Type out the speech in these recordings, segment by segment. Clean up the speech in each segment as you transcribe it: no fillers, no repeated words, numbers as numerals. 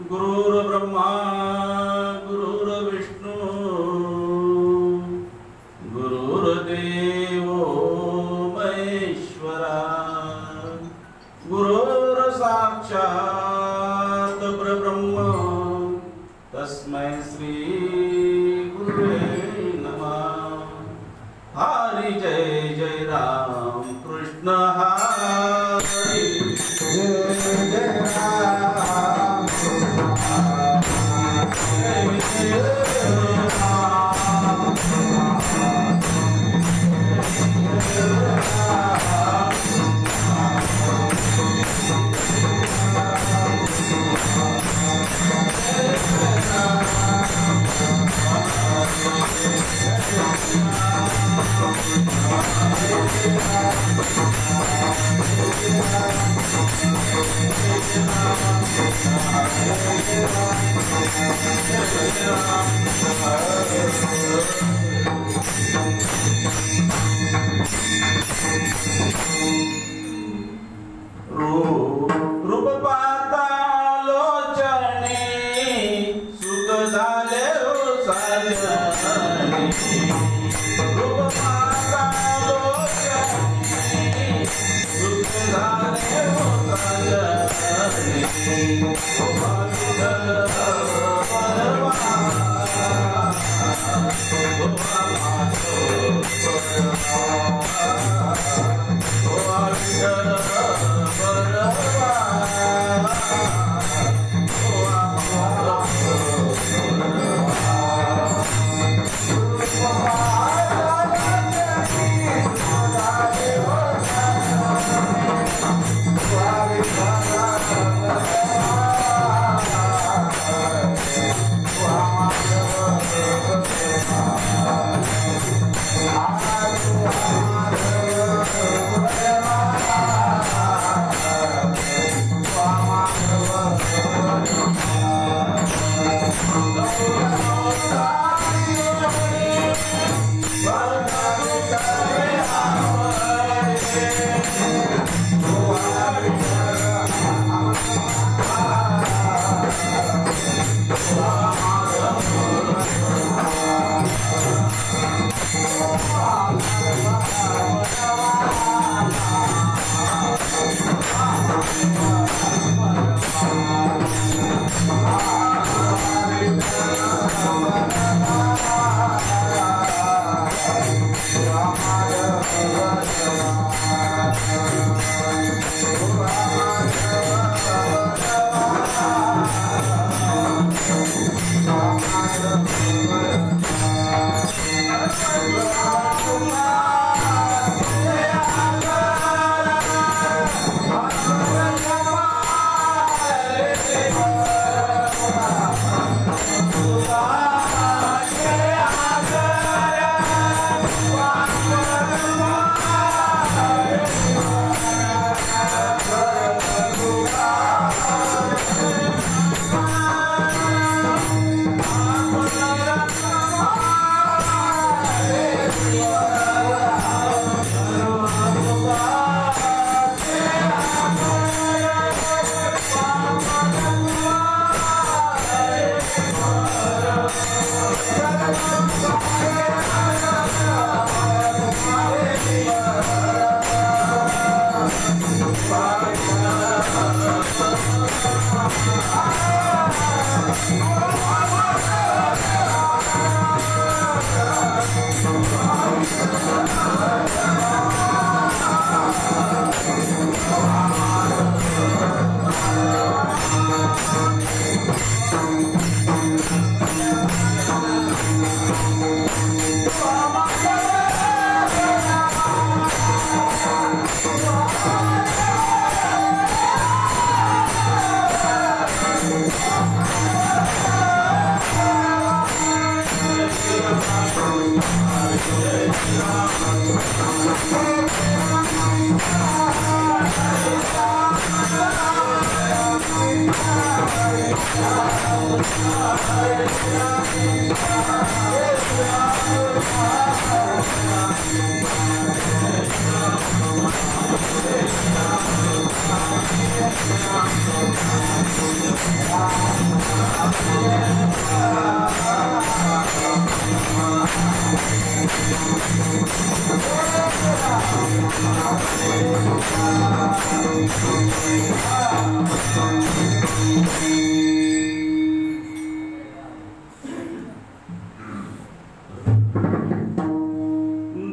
गुरुर्ब्रह्मा गुरुर्विष्णु गुरुर्देवो महेश्वरा गुरुर्साक्षात् परब्रह्म तस्मै श्री गुरुवे नमः। हरि जय जय राम कृष्ण हरि जय जय राम रूप पाहता लोचने सुख झाले हो साजने। रूप पाहता लोचने सुख झाले हो साजने। परवा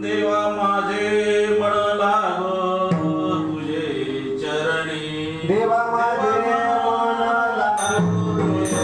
देवा माझे मन लागो तुझे चरणी देवा माझे मन लागो तुझे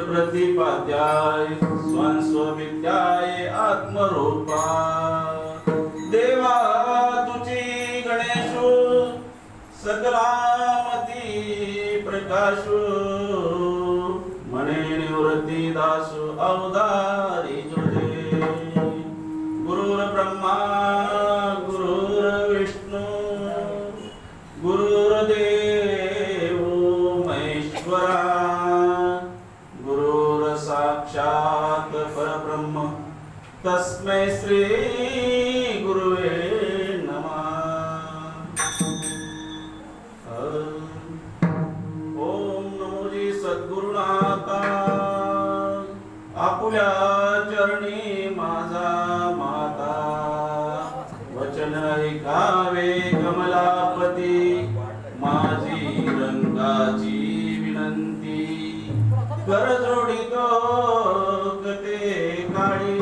प्रतिपाद्याय स्वविद्याय आत्मरूपा देवा तुझी गणेशो सकलामती प्रकाशो मने निवृत्ती दासो अवतारी तुझे गुरुर ब्रह्मा गुरुर विष्णु गुरुर्देव महेश्वरा साक्षात् परब्रह्म तस्मै श्री गुरुवे नमः। ओम नमो जी सद्गुरुनाथा आपुल्या चरणी माझा माता वचन ऐकावे कमलापती माझी रंगाची विनंती कर जोडितो कते काळी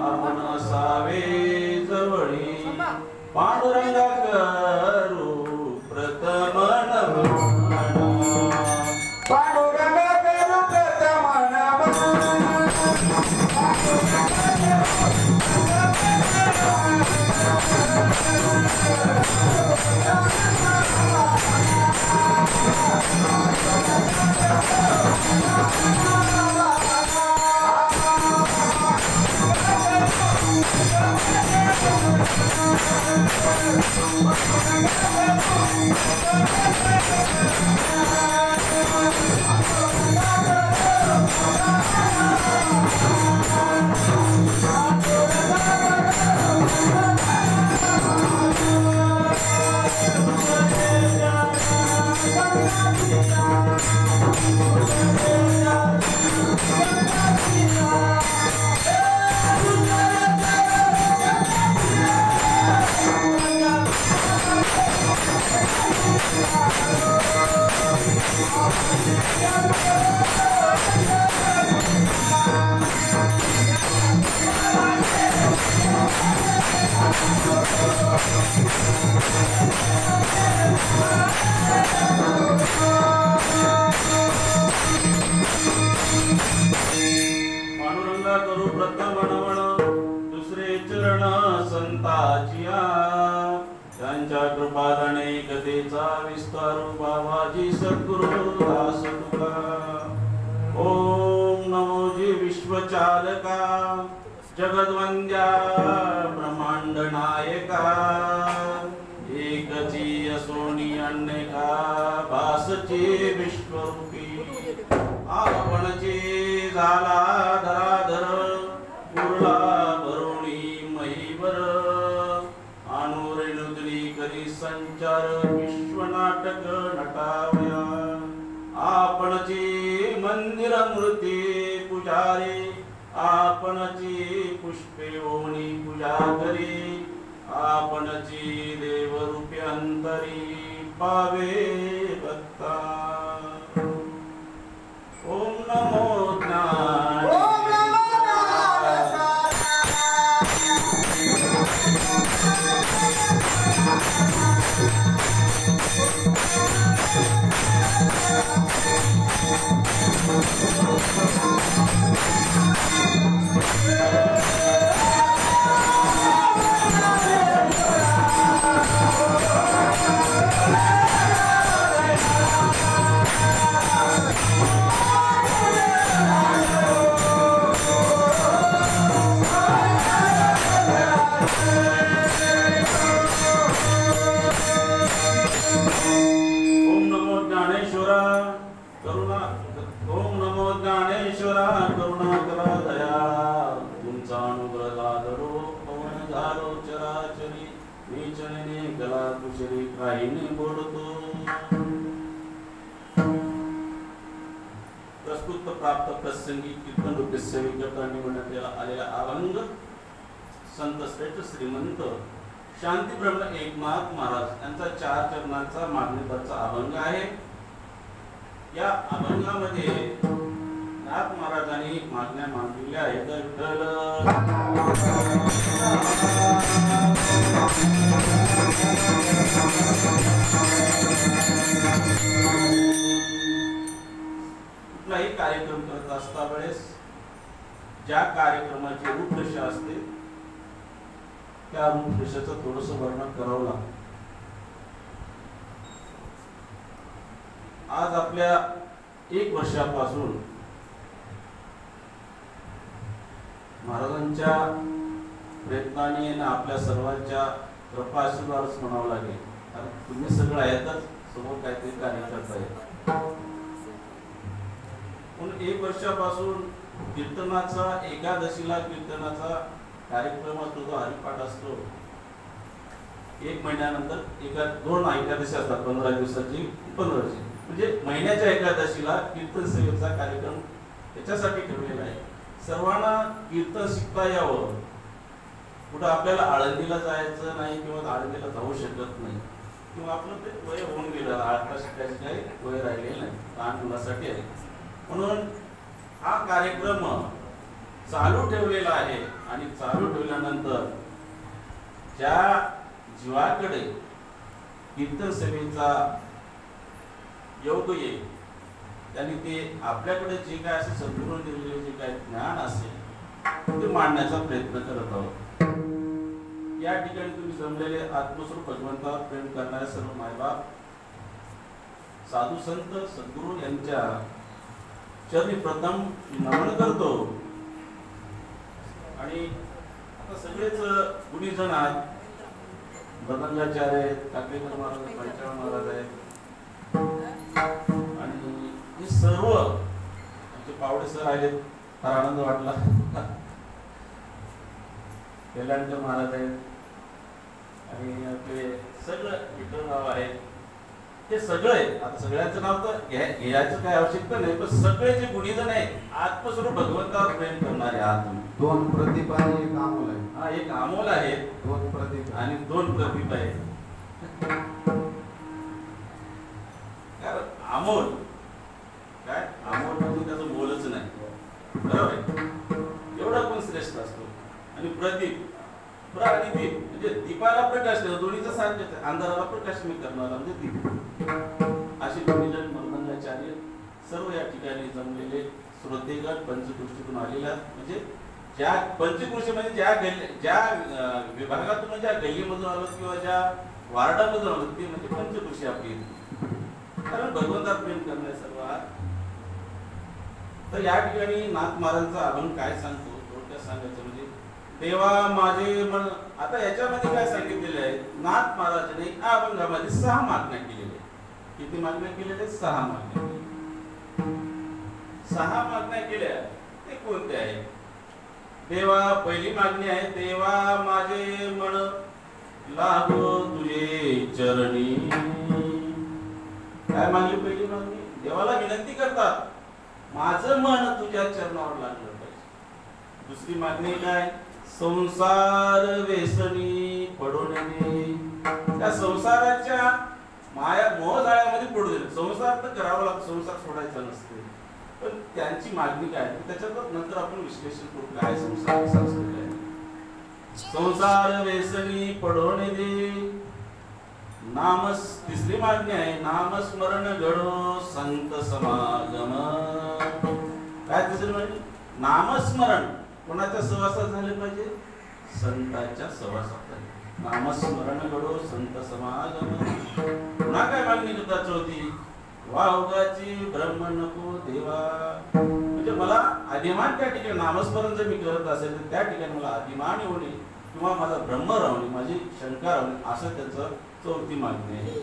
आपण असावे जवळी पांडुरंगा करू प्रथम नमन पांडुरंगा करू प्रथम नमन पांडुरंगा करू प्रथम म्हणवण दुसरे चरण संताचिया त्यांच्या कृपादाने कथेचा विस्तारू बाबाजी सद्गुरु दास तुका ओम नमोजी विश्वचालका जगद्वंद्या ब्रह्मांड नायका एकची असोनी अनेका भासचे विश्वरूपी आपणचे झाला धराधर उरला भरुणी महीवर अनुरेणुदरी करी संचार विश्वनाटक नटावया आपणचे मंदिर मूर्ती पुजारी आपणची पुष्पे ओणी पूजा करी आपणची देवरूपी अंतरी पावे भक्ता ओम नमो ज्ञान प्रस्तुत प्राप्त प्रसंगी कीर्तन रूपे सेविकता निवडण्यात आलेला अभंग संत श्रेष्ठ श्रीमंत शांती ब्रह्म एकनाथ महाराज यांचा 4 चरणांचा मागणीपरचा अभंग आहे। या अभंगामध्ये नाथ महाराजांनी मागण्या मागितल्या आहेत। कुठलाही कार्यक्रम करत असता वेळेस ज्या कार्यक्रमाची रूपरेषा असते त्या रूपरेषेचं थोडंसं वर्णन करावं लागतं। आज आपल्या 1 वर्षापासून महाराजांच्या प्रयत्नाने आणि आपल्या सर्वांच्या कृपा आशीर्वादच म्हणावं लागेल, कारण तुम्ही सगळं आहेतच, समोर काहीतरी कार्य करताय। म्हणून 1 वर्षापासून कीर्तनाचा एकादशीला कीर्तनाचा कार्यक्रम असतो, जो हरिपाठ असतो। 1 महिन्यानंतर 2 एकादशी असतात, 15 दिवसाची 15ची, म्हणजे महिन्याच्या एकादशीला कीर्तन सेवेचा कार्यक्रम त्याच्यासाठी ठेवलेला आहे। सर्वांना कीर्तन शिकता यावं। कुठं आपल्याला आळंदीला जायचं नाही किंवा आळंदीला जाऊ शकत नाही किंवा आपलं ते वय होऊन गेलं, आता शिकायचं काही वय राहिलेलं नाही, लहान मुलासाठी आहे। म्हणून हा कार्यक्रम चालू ठेवलेला आहे आणि चालू ठेवल्यानंतर ज्या जीवाकडे कीर्तन सेवेचा योग येईल त्यांनी ते आपल्याकडे जे काय असे सद्गुरू दिलेले जे काय ज्ञान असेल ते मांडण्याचा प्रयत्न करत आहोत। या ठिकाणी तुम्ही जमलेले आत्मस्वरूप भगवंतावर प्रेम करणारे सर्व मायबाप, साधू संत सद्गुरू यांच्या चरणी प्रथम नमन करतो। आणि आता सगळेच गुणीजन आहात, मृदंगाचार्य आहेत, काकडेकर महाराज, पंचाळ महाराज आहेत आणि हे सर्व आमचे पावडे सर आहेत, फार आनंद वाटला. वेलांडकर महाराज आहेत आणि आपले सगळं विठ्ठलराव आहेत. हे सगळे आता सगळ्यांचं नाव तर घ्यायचं काय आवश्यकता नाही, पण सगळे जे गुणीजन आहेत आत्मस्वरूप भगवंतावर प्रेम करणारे आहात तुम्ही. 2 प्रदीप आणि 1 अमोल आहे. हा, एक अमोल आहे, 2 प्रदीप आणि 2 प्रदीप आहेत. कारण अमोल काय, अमोल म्हणजे त्याचं मोलच नाही, बरोबर आहे. एवढा पण श्रेष्ठ असतो. आणि प्रदीप, प्र आणि दीप म्हणजे दीपाला प्रकाश देतो, दोन्हीचा सारखेच आहे. अंधाराला प्रकाशमय करणारा म्हणजे दीप. असे गुणीजन मृदंगाचार्य सर्व या ठिकाणी जमलेले श्रोतेगण पंचकृषीतून आलेल्या, म्हणजे ज्या पंचकृषी म्हणजे ज्या विभागातून, ज्या गल्लीमधून आलो किंवा ज्या वार्डामधून आलो ते म्हणजे पंचकृषी आपली. कारण भगवंतात प्रेम करणे सर्व. तर या ठिकाणी नाथ महाराजांचा अभंग काय सांगतो थोडक्यात सांगायचं म्हणजे, देवा माझे मन. आता याच्यामध्ये काय सांगितलेलं आहे, नाथ महाराजांनी अभंगामध्ये 6 मागण्या केलेल्या आहेत. किती मागण्या केलेल्या आहेत? 6 मागण्या. 6 मागण्या केल्या ते कोणत्या आहेत? देवा, पहिली मागणी आहे, देवा माझे मन लागो तुझे चरणी. काय मागली पहिली मागणी? देवाला विनंती करतात, माझं मन तुझ्या चरणावर लागलं पाहिजे. दुसरी मागणी काय? संसार व्यसनी पडून दे. त्या संसाराच्या माया मोहजाळ्यामध्ये पडू दे. संसार तर करावा लागतो, संसार सोडायचा नसते. पण त्यांची मागणी काय, त्याच्यावर नंतर आपण विश्लेषण करू काय संसार संस्कृती आहे. संसार व्यसनी पडून दे. तिसरी मागणी आहे, नामस्मरण घडो संत समागम. काय तिसरी मागणी? नामस्मरण कोणाच्या सहवासात झाले पाहिजे? संतांच्या सहवासात. नामस्मरण घडो संत समागम. पुन्हा काय मागणी करतात? चौथी, वाहुगाची ब्रह्म नको देवा. म्हणजे मला अभिमान त्या ठिकाणी, नामस्मरण जर मी करत असेल तर त्या ठिकाणी मला अभिमान येऊ नये किंवा माझा ब्रह्म राहू नये, माझी शंका राहू नये, असं त्यांचं चौथी मागणी आहे.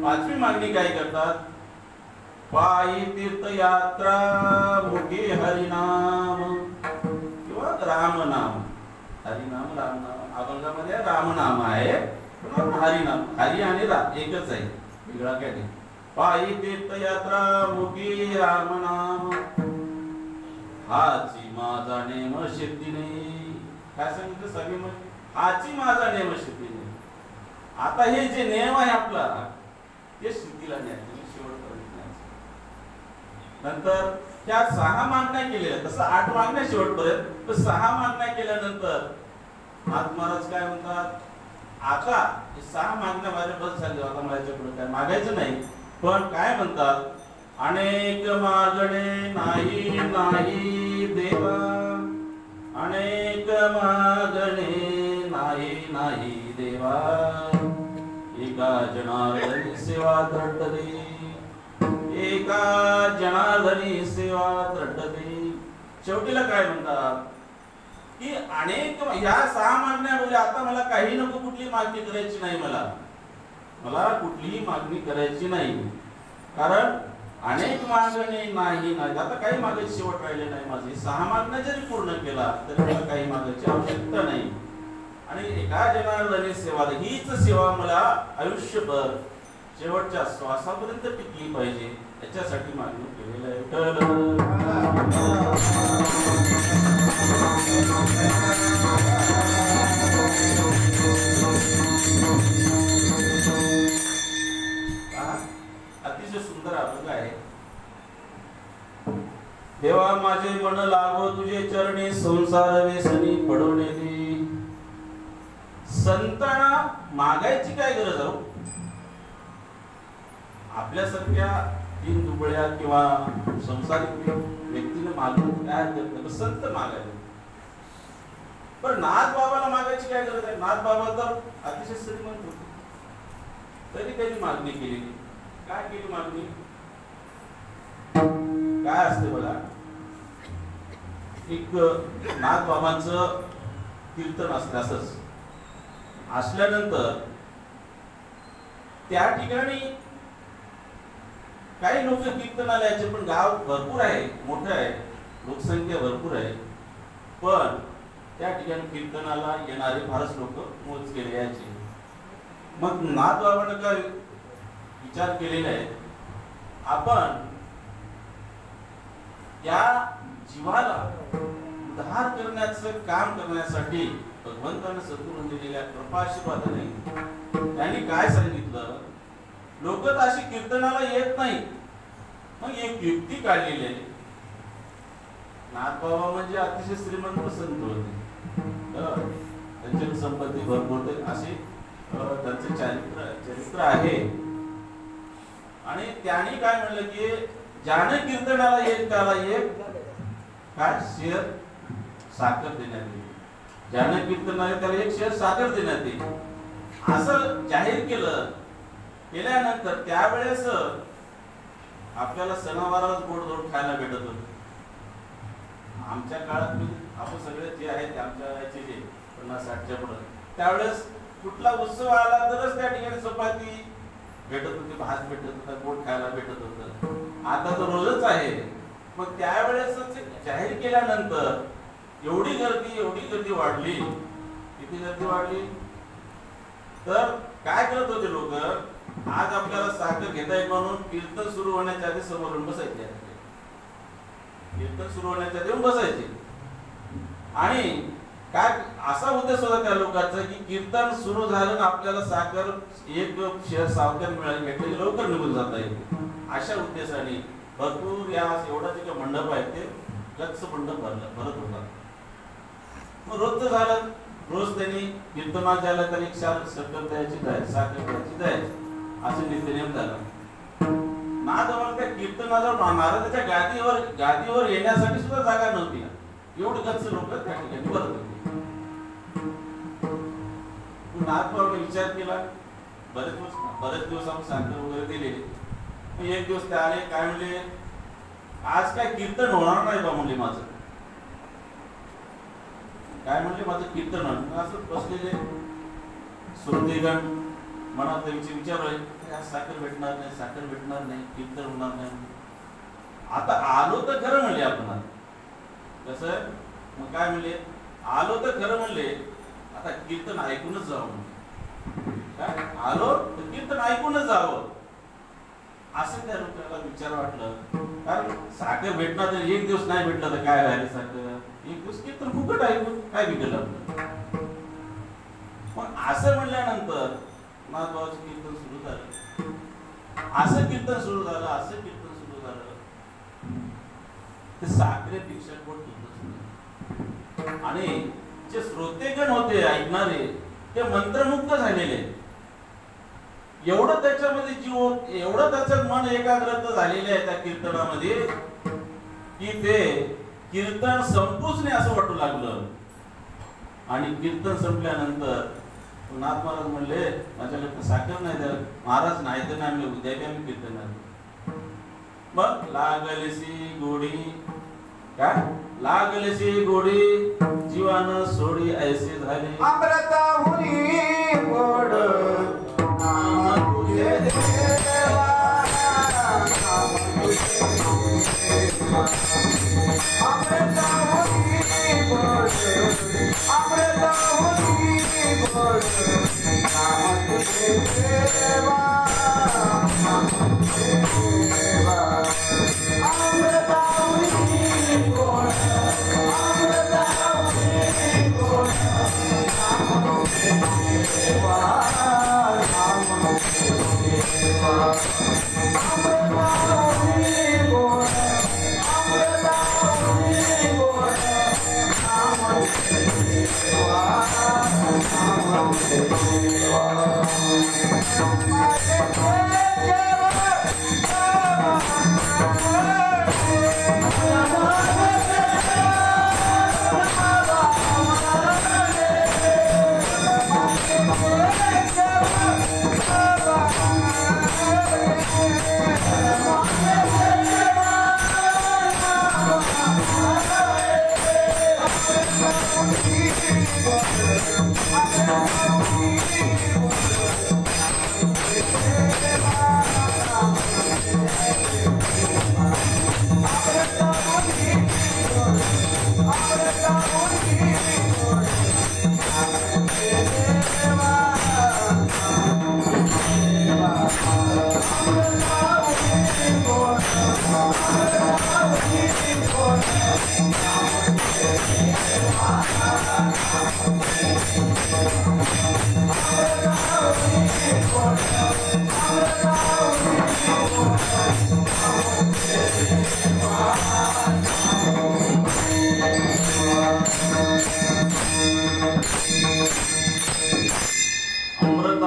5वी मागणी काय करतात? पायी तीर्थयात्रा मुखे हरिनाम किंवा रामनाम. हरिनाम रामनाम अभंगामध्ये रामनाम आहे, हरिनाम. हरी आणि राम एकच आहे, वेगळा काय नाही. पायी तीर्थयात्रा मुखी रामनाम, हाची माझा नेम सिद्धीने. काय सांगितलं सगळे? म्हणजे हाची माझा नेम सिद्धीने. आता हे जे नेम आहे आपला ते सिद्धीला न्यायचं, शेवटपर्यंत न्यायचं. नंतर त्या 6 मागण्या केल्या, तसं 8 मागण्या शेवटपर्यंत, तर 6 मागण्या केल्यानंतर नाथ महाराज काय म्हणतात? आता हे 6 मागण्या माझ्या बस झाल्या, आता मला याच्यापुढे काय मागायचं नाही. पण काय म्हणतात? अनेक मागणे नाही नाही देवा, अनेक मागणे नाही नाही देवा. एका जनार्दनी सेवा दृढते, एका जनार्दनी सेवा दृढते. शेवटीला काय म्हणतात की अनेक, या 6 मागण्या म्हणजे आता मला काही नको, कुठली मागणी करायची नाही. मला कुठलीही मागणी करायची नाही. कारण अनेक मागणे नाही नाही, आता काही मागायची शेवट राहिले नाही. माझी 6 मागण्या जरी पूर्ण केला तरी मला काही मागायची आवश्यकता नाही. आणि एका जनार्दनी सेवा, हीच सेवा मला आयुष्यभर शेवटच्या श्वासापर्यंत टिकली पाहिजे, याच्यासाठी मागणी केलेलं आहे. अतिशय सुंदर अभंग आहे. देवा माझे मन लागो तुझे चरणी, संसार व्यसनी पडवणे दे. संतांना मागायची काय गरज आहे? आपल्यासारख्या 3 दुबळ्या किंवा संसारिक व्यक्तीने मागणं काय हरकत नाही, संत मागायला. पण नाथ बाबाला मागायची काय गरज आहे? नाथ बाबा तर अतिशय श्रीमंत होते, तरी त्यांनी मागणी केली. काय केली मागणी? काय असते बघा, एक नाथ बाबांचं कीर्तन असते. असंच असल्यानंतर त्या ठिकाणी काही लोक कीर्तनालयाचे, पण गाव भरपूर आहे, मोठं आहे, लोकसंख्या भरपूर आहे, पण त्या ठिकाणी कीर्तनाला येणारे फारच लोक मोजकेले यायचे. मग नाथबाबांना काय विचार केलेला आहे, आपण या जीवाला उद्धार करण्याचं काम करण्यासाठी भगवंताने सद्गुरू दिलेल्या कृपाशीर्वादाने त्यांनी काय सांगितलं, लोक अशी कीर्तनाला येत नाही. मग एक युक्ती काढलेली आहे. नाथबाबा म्हणजे अतिशय श्रीमंत संत होते, त्यांची संपत्ती भरपूर होते, असे त्यांचे चरित्र आहे. आणि त्यांनी काय म्हणलं की ज्याने कीर्तनाला येईल त्याला एक काय शेअर साखर देण्यात येईल, ज्याने कीर्तनाला त्याला एक शेअर साखर देण्यात येईल, असं जाहीर केल्यानंतर त्यावेळेस आपल्याला सणावाराला गोड धोड खायला भेटत होत. आमच्या काळात आपण सगळे जे आहेत आमच्या वयाचे जे 50-60च्या पुढे, त्यावेळेस कुठला उत्सव आला तरच त्या ठिकाणी चपाती भेटत होती, भात भेटत होता, गोड खायला भेटत होतं. आता तर रोजच आहे. मग त्यावेळेस जाहीर केल्यानंतर एवढी गर्दी वाढली. किती गर्दी वाढली तर काय करत होते लोक, आज आपल्याला साखर घेता येईल म्हणून कीर्तन सुरू होण्याच्या आधी समोर बसायचे, कीर्तन सुरू होण्याच्या आधी बसायचे. आणि काय असा उद्देश होता त्या लोकांचा की कीर्तन सुरू झालं ना आपल्याला साखर एक शेअर साखर मिळाली भेटली लवकर निघून जाता येते, अशा उद्देशाने भरपूर या एवढा जे मंडप आहे ते गच्च मंडप भरत होता. मग रोजचं झालं, रोज त्यांनी कीर्तनात जायला त्यांनी एक साखर द्यायची जायची असं नित्यनेम झालं. नाथबाबा त्या कीर्तनाला महाराजाच्या गादीवर येण्यासाठी सुद्धा जागा नव्हती, एवढे गच्च लोक त्या ठिकाणी भरत होते. नाथबाबांनी विचार केला, बरेच दिवस आपण साखर वगैरे दिले. एक दिवस ते आले, काय म्हणले, आज काय कीर्तन होणार नाही बा म्हणले माझं. काय म्हणले, माझं कीर्तन होणार. असं बसलेले श्रोतेगण मनात विचार साखर भेटणार नाही, कीर्तन होणार नाही. आता आलो तर खरं म्हणले आपण, कसं मग काय म्हणले, आलो तर खरं म्हणले, आता कीर्तन ऐकूनच जावं. काय आलो तर कीर्तन ऐकूनच जावं असं त्या लोकांना विचार वाटलं. कारण साखर भेटणार तर एक दिवस नाही भेटलं तर काय व्हायला, साखर एक दिवस कीर्तन फुकट ऐकून काय बिघडलं आपलं. मग असं म्हणल्यानंतर नाथबाबाचं कीर्तन सुरू झालं, असं कीर्तन सुरू झालं ते साखरेपेक्षा पोट दुखत. आणि जे श्रोतेगण होते ऐकणारे ते मंत्रमुग्ध झालेले, एवढं त्याच्यामध्ये जीव, एवढं त्याचं मन एकाग्रता झालेले आहे त्या कीर्तनामध्ये की ते कीर्तन संपूच नाही असं वाटू लागलं. आणि कीर्तन संपल्यानंतर नाथ महाराज म्हणले, माझ्याकडे साखर नाही द्या महाराज, नाही तर नाही उद्या बी आम्ही कीर्तन. मग लागलेसी गोडी, काय लागलेसी गोडी जीवान सोडी ऐसे झाले, अमृताहुनी गोड नाम तुझे देवा, नाम तुझे देवा. अमृताहुनी गोड, अमृताहुनी गोड नाम तुझे देवा, नाम तुझे देवा. अमृताहुनी गोड, अमृताहुनी गोड नाम तुझे देवा, नाम तुझे देवा. अमृताहुनी गोड, अमृताहुनी गोड नाम तुझे देवा, नाम तुझे देवा. Yeah.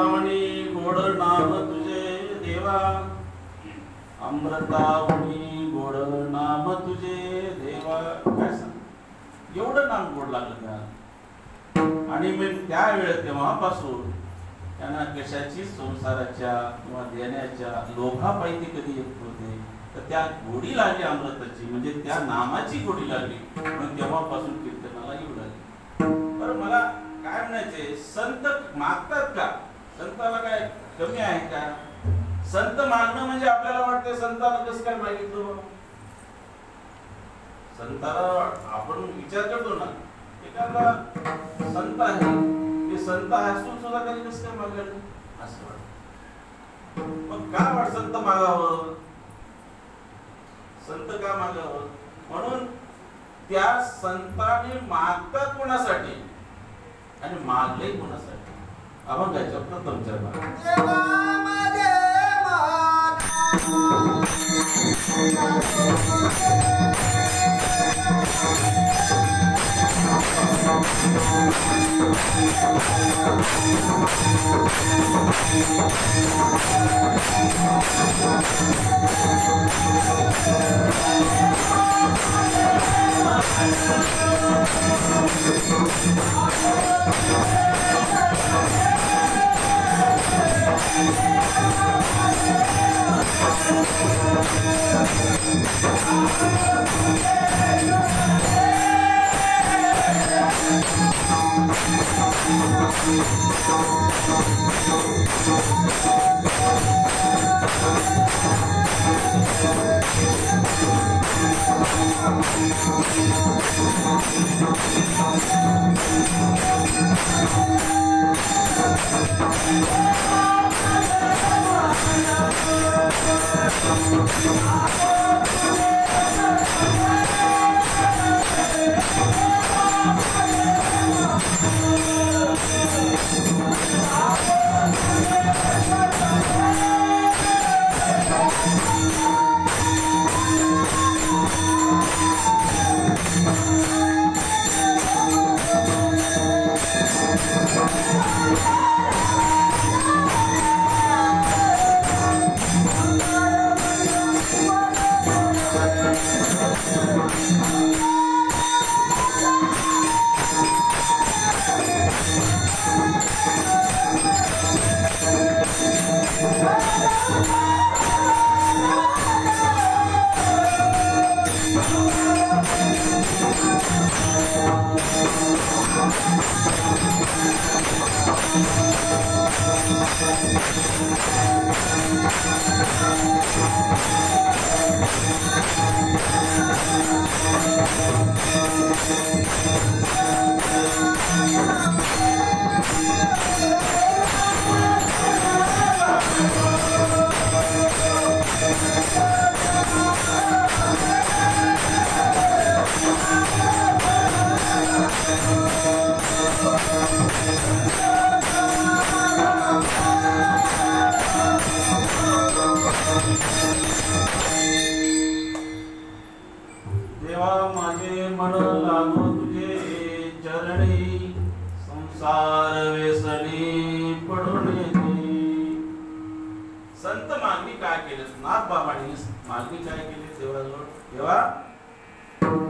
अमृतावणी गोड नाम तुझे देवा, अमृतावणी गोड नाम तुझे देवा. काय सांग, एवढं नाम गोड लागलं का? आणि मी त्या वेळेत तेव्हापासून त्यांना कशाची संसाराच्या किंवा देण्याच्या लोभापायी ते कधी येत होते, तर त्या गोडी लागली अमृताची, म्हणजे त्या नामाची गोडी लागली, म्हणून तेव्हापासून कीर्तनाला येऊ लागली. तर मला काय म्हणायचे, संत मागतात का? संताला काय कमी आहे का? संत मागणं म्हणजे आपल्याला वाटतं संताला कसं काय मागितलं. संताला आपण विचार करतो ना, एखादा संत आहे, ते संत असून सुद्धा कधी कसं काय मागायला असं वाटतं. मग का वाट संत मागावं, संत का मागावं? म्हणून त्या संतांनी मागतात कोणासाठी आणि मागले कोणासाठी? अभंगाच्या प्रथम चरणात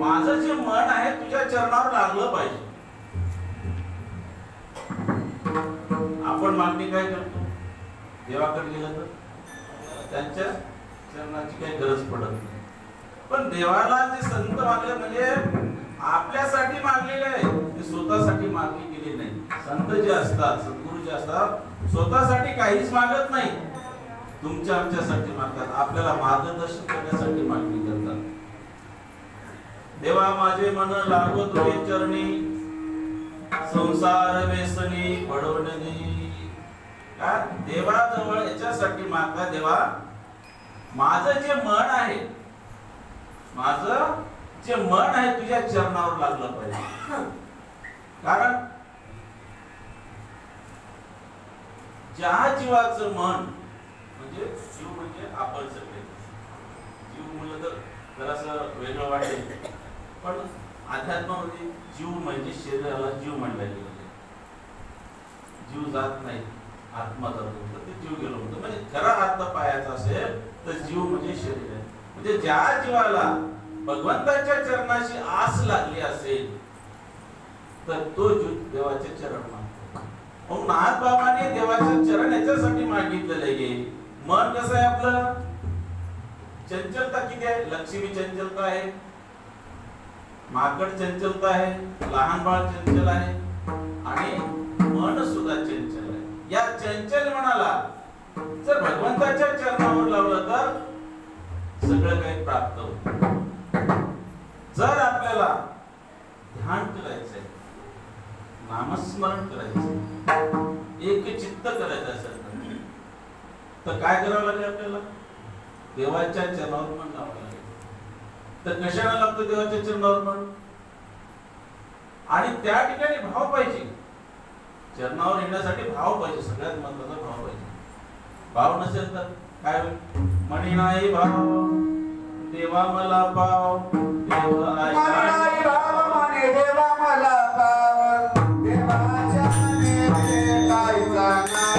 माझं जे मन आहे तुझ्या चरणावर लागलं पाहिजे. आपण मागणी काय करतो, देवाकडे गेलं तर त्यांच्या चरणाची काही गरज पडत नाही. पण देवाला जे संत मागले म्हणजे आपल्यासाठी मागलेले आहे, ते स्वतःसाठी मागणी केली नाही. संत जे असतात, सद्गुरू जे असतात, स्वतःसाठी काहीच मागत नाही, तुमच्या आमच्यासाठी मागतात, आपल्याला मार्गदर्शन करण्यासाठी मागणी करतात. देवा माझे मन लागो तुझे चरणी, संसार व्यसनी पडवणे. का देवाजवळ याच्यासाठी मागता, देवा माझं जे मन आहे, माझं जे मन आहे तुझ्या चरणावर लागलं पाहिजे. कारण ज्या जीवाचं मन म्हणजे जीव म्हणजे आपण सगळे, जीव म्हणलं तर जरासं वेगळं वाटेल, पण अध्यात्मामध्ये जीव म्हणजे शरीराला जीव म्हणला गेलेला, जीव जात नाही. आत्मा जातो तर ते जीव गेलो म्हणतो. म्हणजे खरा अर्थ पायाचा असेल तर जीव म्हणजे शरीर आहे. म्हणजे ज्या जीवाला भगवंताच्या चरणाशी आस लागली असेल तर तो जीव देवाचे चरण मागतो. मग नाथ बाबाने देवाचे चरण याच्यासाठी मागितलेले आहे. मन कसं आहे आपलं, चंचलता किती आहे. लक्ष्मी चंचलता आहे, माकड चंचलता आहे, लहान बाळ चंचल आहे आणि मन सुद्धा चंचल आहे. या चंचल मनाला जर भगवंताच्या चरणावर लावलं तर सगळं काही प्राप्त होतं. जर आपल्याला ध्यान करायचंय, नामस्मरण करायचंय, एक चित्त करायचं असेल तर काय करावं लागेल आपल्याला, देवाच्या चरणावर मन लावावं लागेल. तर कशाला लागतं देवाच्या चरणावर मन, आणि त्या ठिकाणी भाव पाहिजे. चरणावर येण्यासाठी भाव पाहिजे, सगळ्यात महत्वाचा भाव पाहिजे. भाव नसेल तर काय होईल, म्हणी नाही भाव देवा मला पाव, देव नाही भाव म्हणे देवा मला पाव, देवाच्या नेते काय जाणार.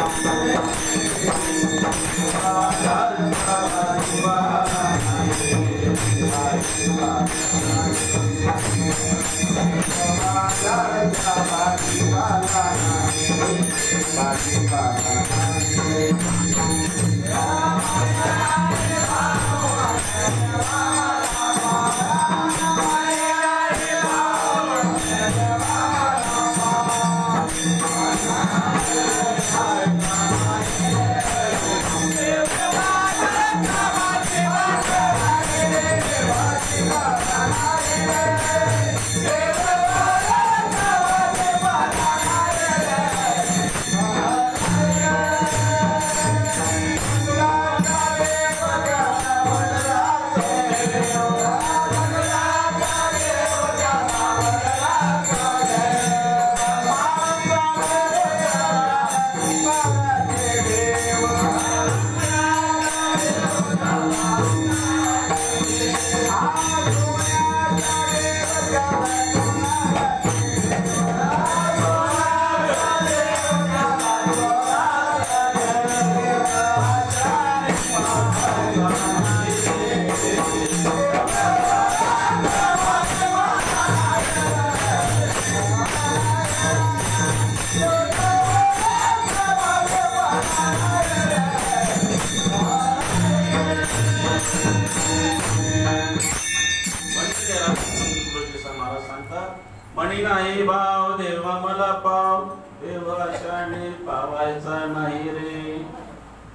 म्हणी नाही भाव देवा मला पाव, देव अशाने पावायचा नाही रे.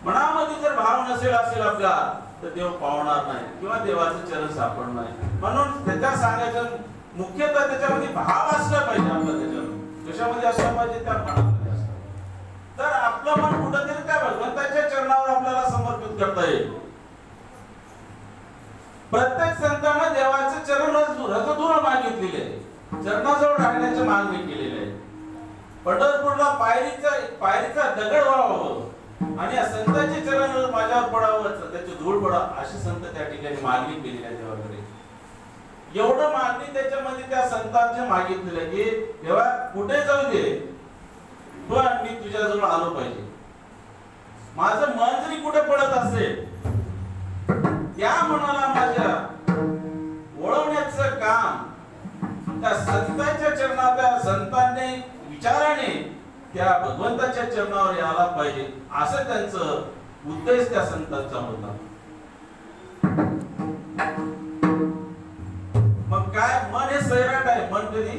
मनामध्ये जर भाव नसेल असेल आपला तर देव पावणार नाही किंवा देवाचं चरण सापडणार नाही. म्हणून त्याच्या सांगायचं मुख्यतः त्याच्यामध्ये भाव असला पाहिजे. आपला त्याच्यावर कशामध्ये असला पाहिजे, त्या मनामध्ये असला. तर आपलं मन कुठेतरी त्या भगवंताच्या चरणावर आपल्याला समर्पित करता येईल. प्रत्येक संतांना देवाचे चरण रथधुरा मागितलेले आहे, चरणाजवळ राहण्याची मागणी केलेली आहे. पंढरपूरला पायरीचा दगड व्हावं आणि या संतांचे चरण माझ्यावर पडावं, त्याची धूळ पडावं, अशी संत त्या ठिकाणी मागणी केलेली आहे देवाकडे. एवढं मागणी त्याच्यामध्ये त्या संतांचे मागितलेले की देवा कुठे जाऊ दे पण मी तुझ्याजवळ आलो पाहिजे. माझं मन जरी कुठे पडत असेल त्या मनाला माझ्या वळवण्याचं काम त्या संतांच्या चरणात, त्या संतांनी विचाराने त्या भगवंताच्या चरणावर यायला पाहिजे, असं त्यांचं उद्देश त्या संतांचा होता. मग काय, मन हे सैराट आहे. मन कधी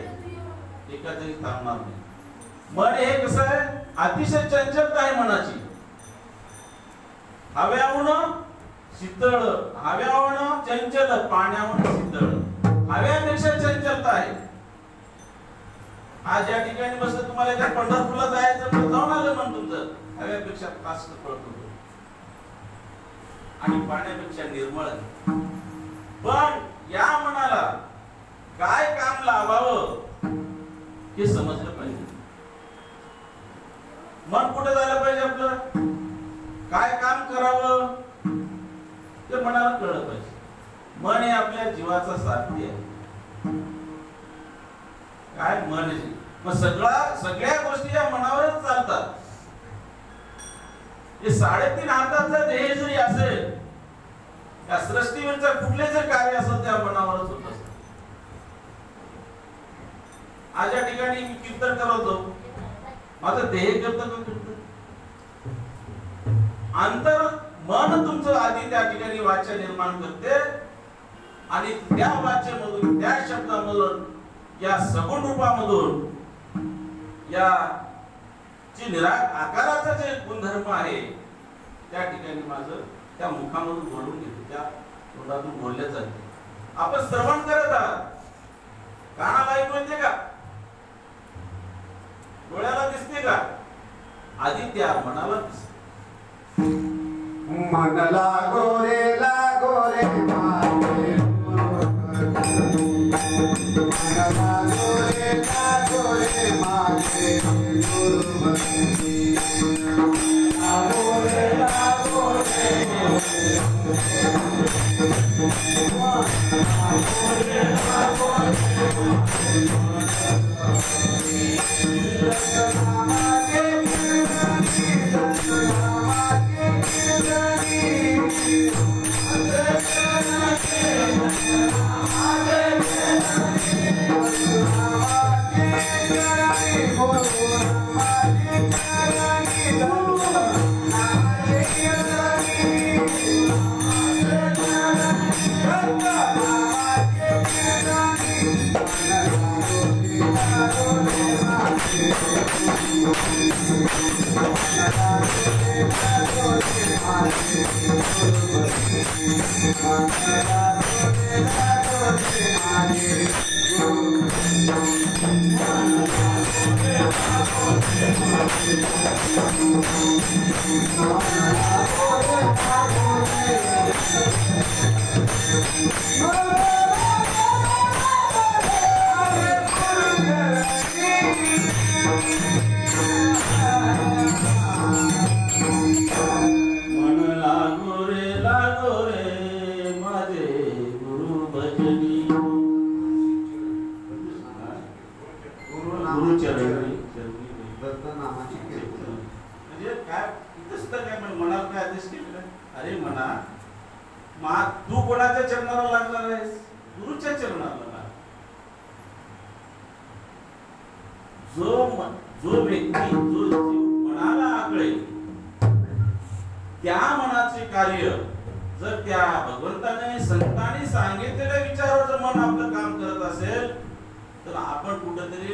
एका जागी थांबणार नाही. मन हे कसं आहे, अतिशय चंचलता आहे मनाची. हव्याहून शीतळ, हव्याहून चंचल, पाण्याहून शीतळ. हव्यापेक्षा चंचलता आहे. आज या ठिकाणी बसलं, तुम्हाला त्या पंढरपूरला जायचं तर जाऊन आलं मन तुमचं, हव्यापेक्षा फास्ट पळतो आणि पाण्यापेक्षा निर्मळ आहे. पण या मनाला काय काम लावावं हे समजलं पाहिजे. मन कुठे जायला पाहिजे, आपलं काय काम करावं ते मनाला कळलं पाहिजे. मन हे आपल्या जीवाचा सारथी आहे. काय मन आहे, मग सगळ्या गोष्टी या मनावरच चालतात. हे 3.5 हाताचं ध्येय जरी असेल, त्या सृष्टीवरचं कुठले जर कार्य असेल त्या मनावरच होत असतं. आज या ठिकाणी मी कीर्तन करवतो, माझं ध्येय करतं का कीर्तन? अंतर मन तुमचं आधी त्या ठिकाणी वाचा निर्माण करते आणि त्या वाचेमधून, त्या शब्दामधून, या सगुण रूपामधून, या जे आकाराचा जे गुणधर्म आहे त्या ठिकाणी माझं त्या मुखामधून बोलून घेते, त्या तोंडातून बोलले जाते. आपण श्रवण करत आहात, कानाला ऐकू येते का? डोळ्याला दिसते का? आधी त्या मनाला दिसते. मन लागो रे माझे मन लागो रे माझे गुरुमती लागो रे अरे म्हणा, तू कोणाच्या चरणाला लागणार आहेस? गुरुच्या चरणाला लाग. जो व्यक्ती जो मनाला आकळेल त्या मनाचे कार्य जर त्या भगवंताने संतांनी सांगितलेल्या विचारावर मन आपलं काम करत असेल तर आपण कुठेतरी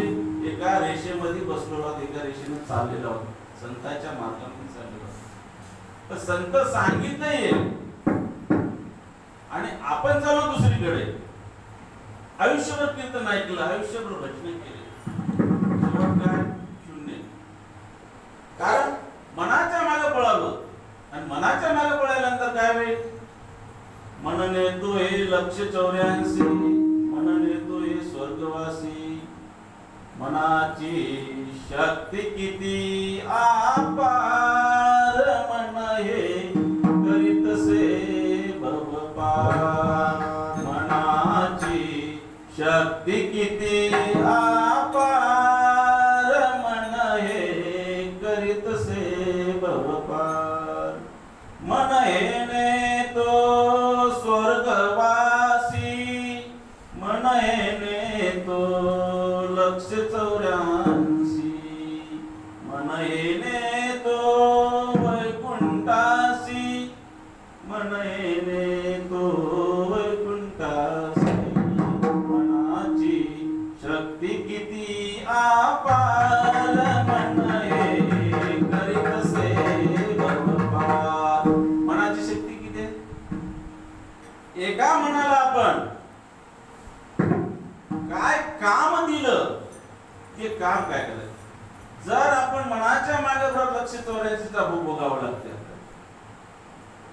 एका रेषेमध्ये बसलो आहोत, एका रेषेने चाललेलो आहोत, संतांच्या मार्गाने चाललेलो आहोत. तर संत सांगितले आणि आपण चालू दुसरीकडे. आयुष्यभर कीर्तन ऐकलं, आयुष्यभर भजन केले, काय शून्य. कारण मनाच्या मागे पळालो आणि मनाच्या मागे पळाल्यानंतर काय होईल? मन नेतो हे 184, मन नेतो हे स्वर्गवासी. मनाची शक्ती किती अपार, मन हे करीतसे भवपार. मनाची शक्ती किती अपार, मन हे करीतसे भवपार. मन हे नेतो स्वर्गवासी, मन हे नेतो 184, मन हे नेतो वैकुंठासी, मन हे नेतो वैकुंठासी. मनाची शक्ती किती अपार, मन हे करीतसे भवपार. मनाची शक्ती किती आहे? एका मनाला आपण काय काम दिलं ते काम काय करायचं. जर आपण मनाच्या मागे 184चा भोग भोगावा लागते.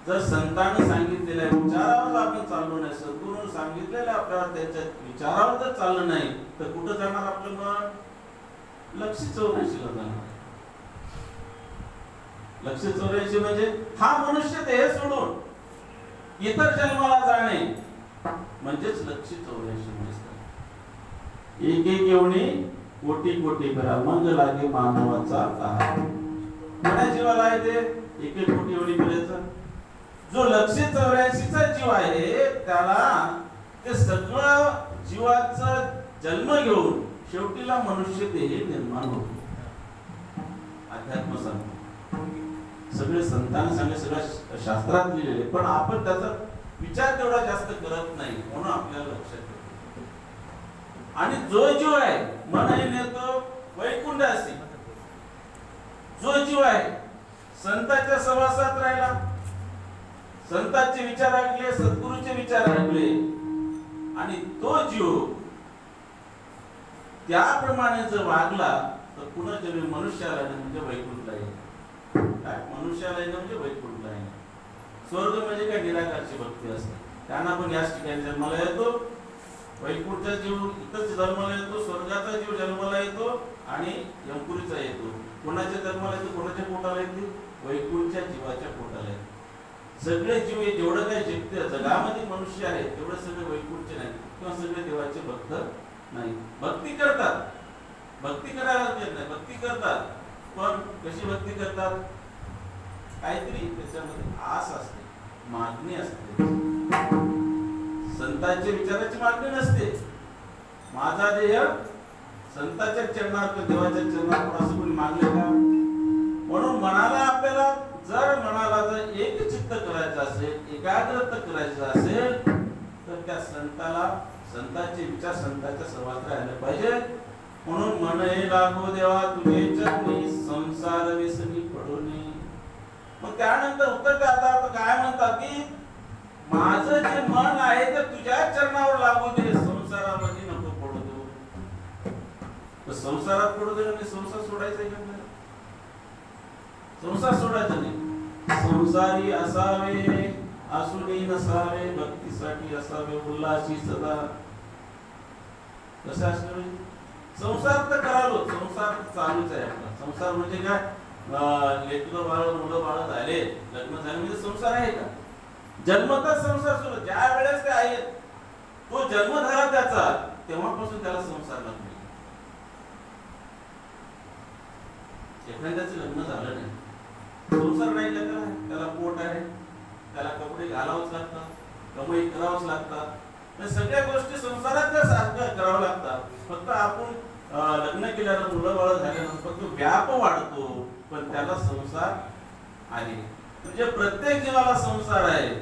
जर संतांनी सांगितलेल्या विचारावर आपण चाललो नाही, सद्गुरूंनी सांगितलेल्या आपल्याला त्याच्या विचारावर जर चाललं नाही तर कुठं जाणार आपलं मन? 184ला जाणार. 184 म्हणजे हा मनुष्य देह सोडून इतर जन्माला जाणे म्हणजेच 184. एक एक येवणी कोटी कोटी करा, मग लागे मानवाचा आहार. कोणा जीवाला आहे ते 1 कोटी एवढी मिळायचं. जो 184चा जीव आहे त्याला ते सगळं जीवाचा जन्म घेऊन शेवटीला मनुष्य देह निर्माण होतो. अध्यात्म सांगतो, सगळे संतांनी सांगितले, सगळ्या शास्त्रात लिहिलेले, पण आपण त्याचा विचार तेवढा जास्त करत नाही म्हणून आपल्याला लक्षात येतो. आणि जो जीव आहे मन नेतो वैकुंठ असते. जो जीव आहे संतांच्या सहवासात राहिला, संतांचे विचार ऐकले, सद्गुरूचे विचार ऐकले, आणि तो जीव त्याप्रमाणे जर वागला तर पुन्हा जन्म मनुष्याला म्हणजे वैकुंठला येईल. काय मनुष्याला येणं म्हणजे वैकुंठला येणं. स्वर्ग म्हणजे काय निराकारची भक्ती असते. त्यांना पण याच ठिकाणी जन्माला येतो. वैकुंठचा जीव इथंच जन्माला येतो, स्वर्गाचा जीव जन्माला येतो आणि यमपुरीचा येतो. कोणाच्या जन्माला येतो, कोणाच्या पोटाला येते? वैकुंठच्या जीवाच्या पोटाला येतो. सगळे जीव हे जेवढं काही जगामध्ये मनुष्य आहेत तेवढे सगळे वैकुंठचे नाही किंवा सगळे देवाचे भक्त नाही. भक्ती करतात, भक्ती करायला नाही, भक्ती करतात, पण कशी भक्ती करतात? काहीतरी त्याच्यामध्ये आस असते, मागणी असते. संतांच्या विचाराची मागणी नसते. माझा देह संतांच्या चरणार्थ, देवाच्या चरणार्थ असं कोणी मागले का? म्हणून मनाला आपल्याला जर एक चित्त करायचं असेल, एकाग्रता करायचं असेल तर त्या संतांचे विचार संतांच्या सहवासात राहिले पाहिजे. म्हणून मन हे लागो देवा तुझे चरणी, संसार व्यसनी पडू नये. मग त्यानंतर उत्तर त्यात काय म्हणतात की माझं जे मन आहे ते तुझ्या चरणावर लागू दे, संसारामध्ये नको पडू देऊ. संसारात पडू दे म्हणजे संसार सोडायचा आहे का? संसार सोडायचा नाही. संसारी असावे, आसुनी नसावे, भक्तीसाठी असावे उल्हासी सदा. कसं असणार? संसार तर करालो, संसार चालूच आहे आपला. संसार म्हणजे काय? लेकरं बाळ, मुलं बाळ झाले, लग्न झाले म्हणजे संसार आहे का? जन्मतः संसार सुरू. ज्या वेळेस ते आहे तो जन्म झाला त्याचा, तेव्हापासून त्याला संसार लागतो. एखाद्याचं लग्न झालं नाही, संसार नाही का? त्याला पोट आहे, त्याला कपडे घालावंच लागतात, कमाई करावंच लागतात, सगळ्या गोष्टी संसारातल्या सारख्या कराव्या लागतात. फक्त आपण लग्न केल्यानं, मुलं बाळ झाल्यानंतर फक्त व्याप वाढतो, पण त्याला संसार आहे. म्हणजे प्रत्येक जीवाला संसार आहे.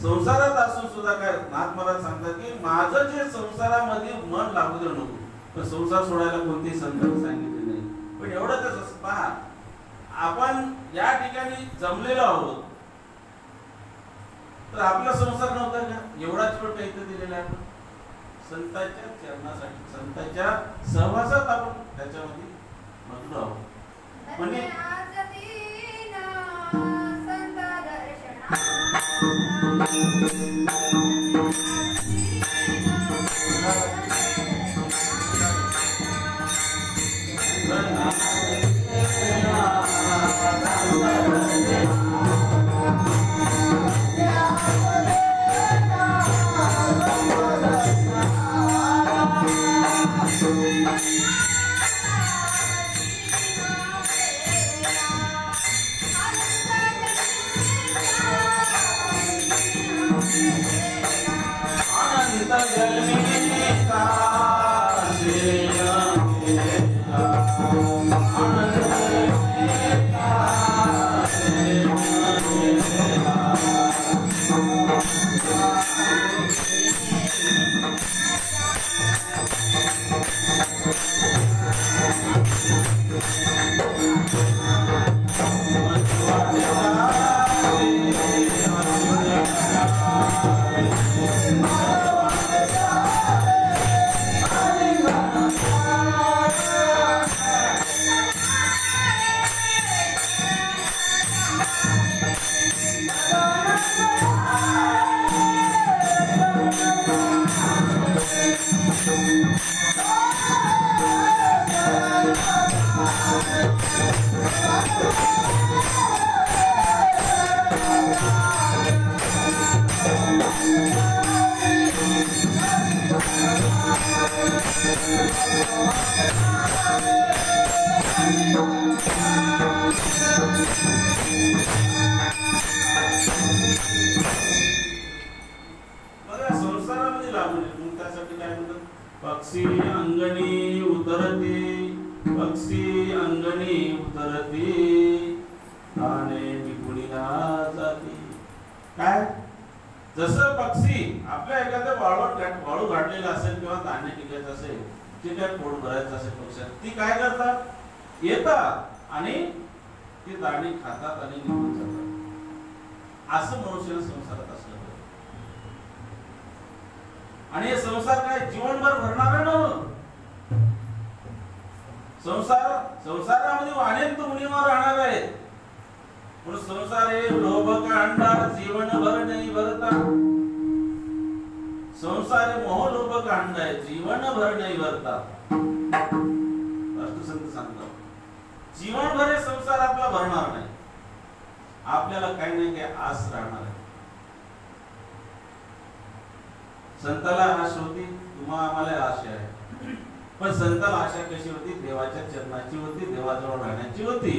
संसारात असून सुद्धा काय नाथ महाराज सांगतात की माझं जे संसारामध्ये मन लागू दे नको. पण संसार सोडायला कोणतेही संतांनी सांगितले नाही. पण एवढंच पहा, आपण या ठिकाणी जमलेलो आहोत तर आपला संसार नव्हता का? एवढाच वेळ काहीतरी दिलेला आहे. आपण संतांच्या चरणासाठी, संतांच्या सहवासात आपण त्याच्यामध्ये मग्न आहोत. म्हणजे माने निपुणिया जाती. काय जसं पक्षी आपल्या एखाद्या वाळू गाडलेला असेल किंवा धान्य टिकायचं असेल, ते काय पोट भरायचं असेल पक्षात, ती काय करतात, येतात आणि ती दाणे खातात आणि निघून जातात. असं मनुष्याला संसारात असलं आणि हे संसार काय जीवनभर भरणार नव्हतं. संसारामध्ये वाणेंत मुनीवर राहणार आहे. म्हणून संसार हे लोभ का अंडा जीवनभर नाही भरता. संसार हे मोह लोभ का अंडा आहे, जीवनभर नाही भरता. राष्ट्रसंत सांगतात जीवनभर हे संसार आपला भरणार नाही. आपल्याला काही नाही काही आस राहणार आहे. संताला आश होती, तुम्हा आम्हाला आशा आहे. पण संताला आशा कशी होती, देवाच्या चरणाची होती, देवाजवळ राहण्याची होती.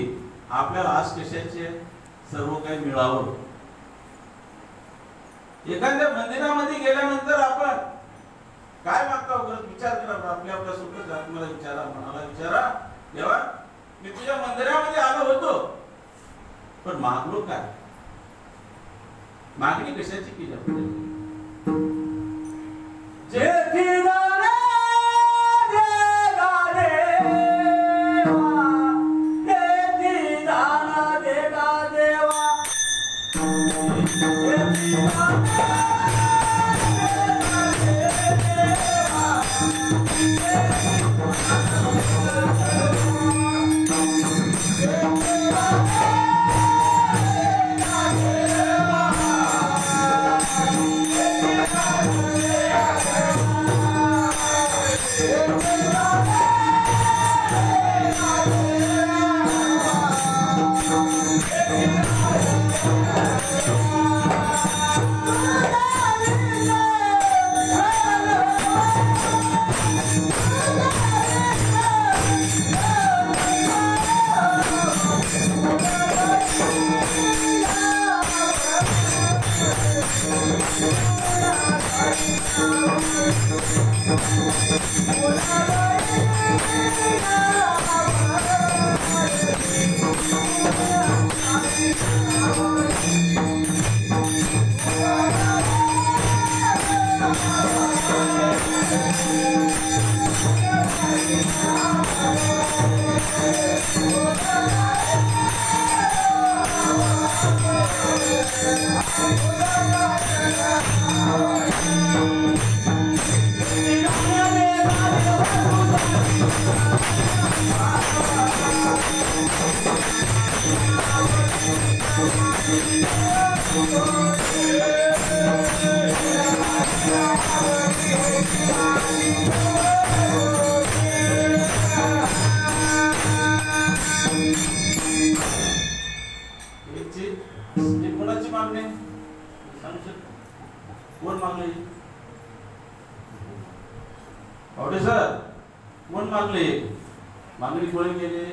आपल्याला आश कशाची आहे, सर्व काही मिळावं. एखाद्या मंदिरामध्ये गेल्यानंतर आपण काय मागता वगैरे विचार करा. आपल्या स्वतःच आत्म्याला विचारा, मनाला विचारा, देवा मी तुझ्या मंदिरामध्ये आलो होतो, पण मागलो काय, मागणी कशाची केली आपल्याला. कोणाची मागणी सांगू शकतो, कोण मागली, आवडे सर कोण मागले, मागणी कोणी केली,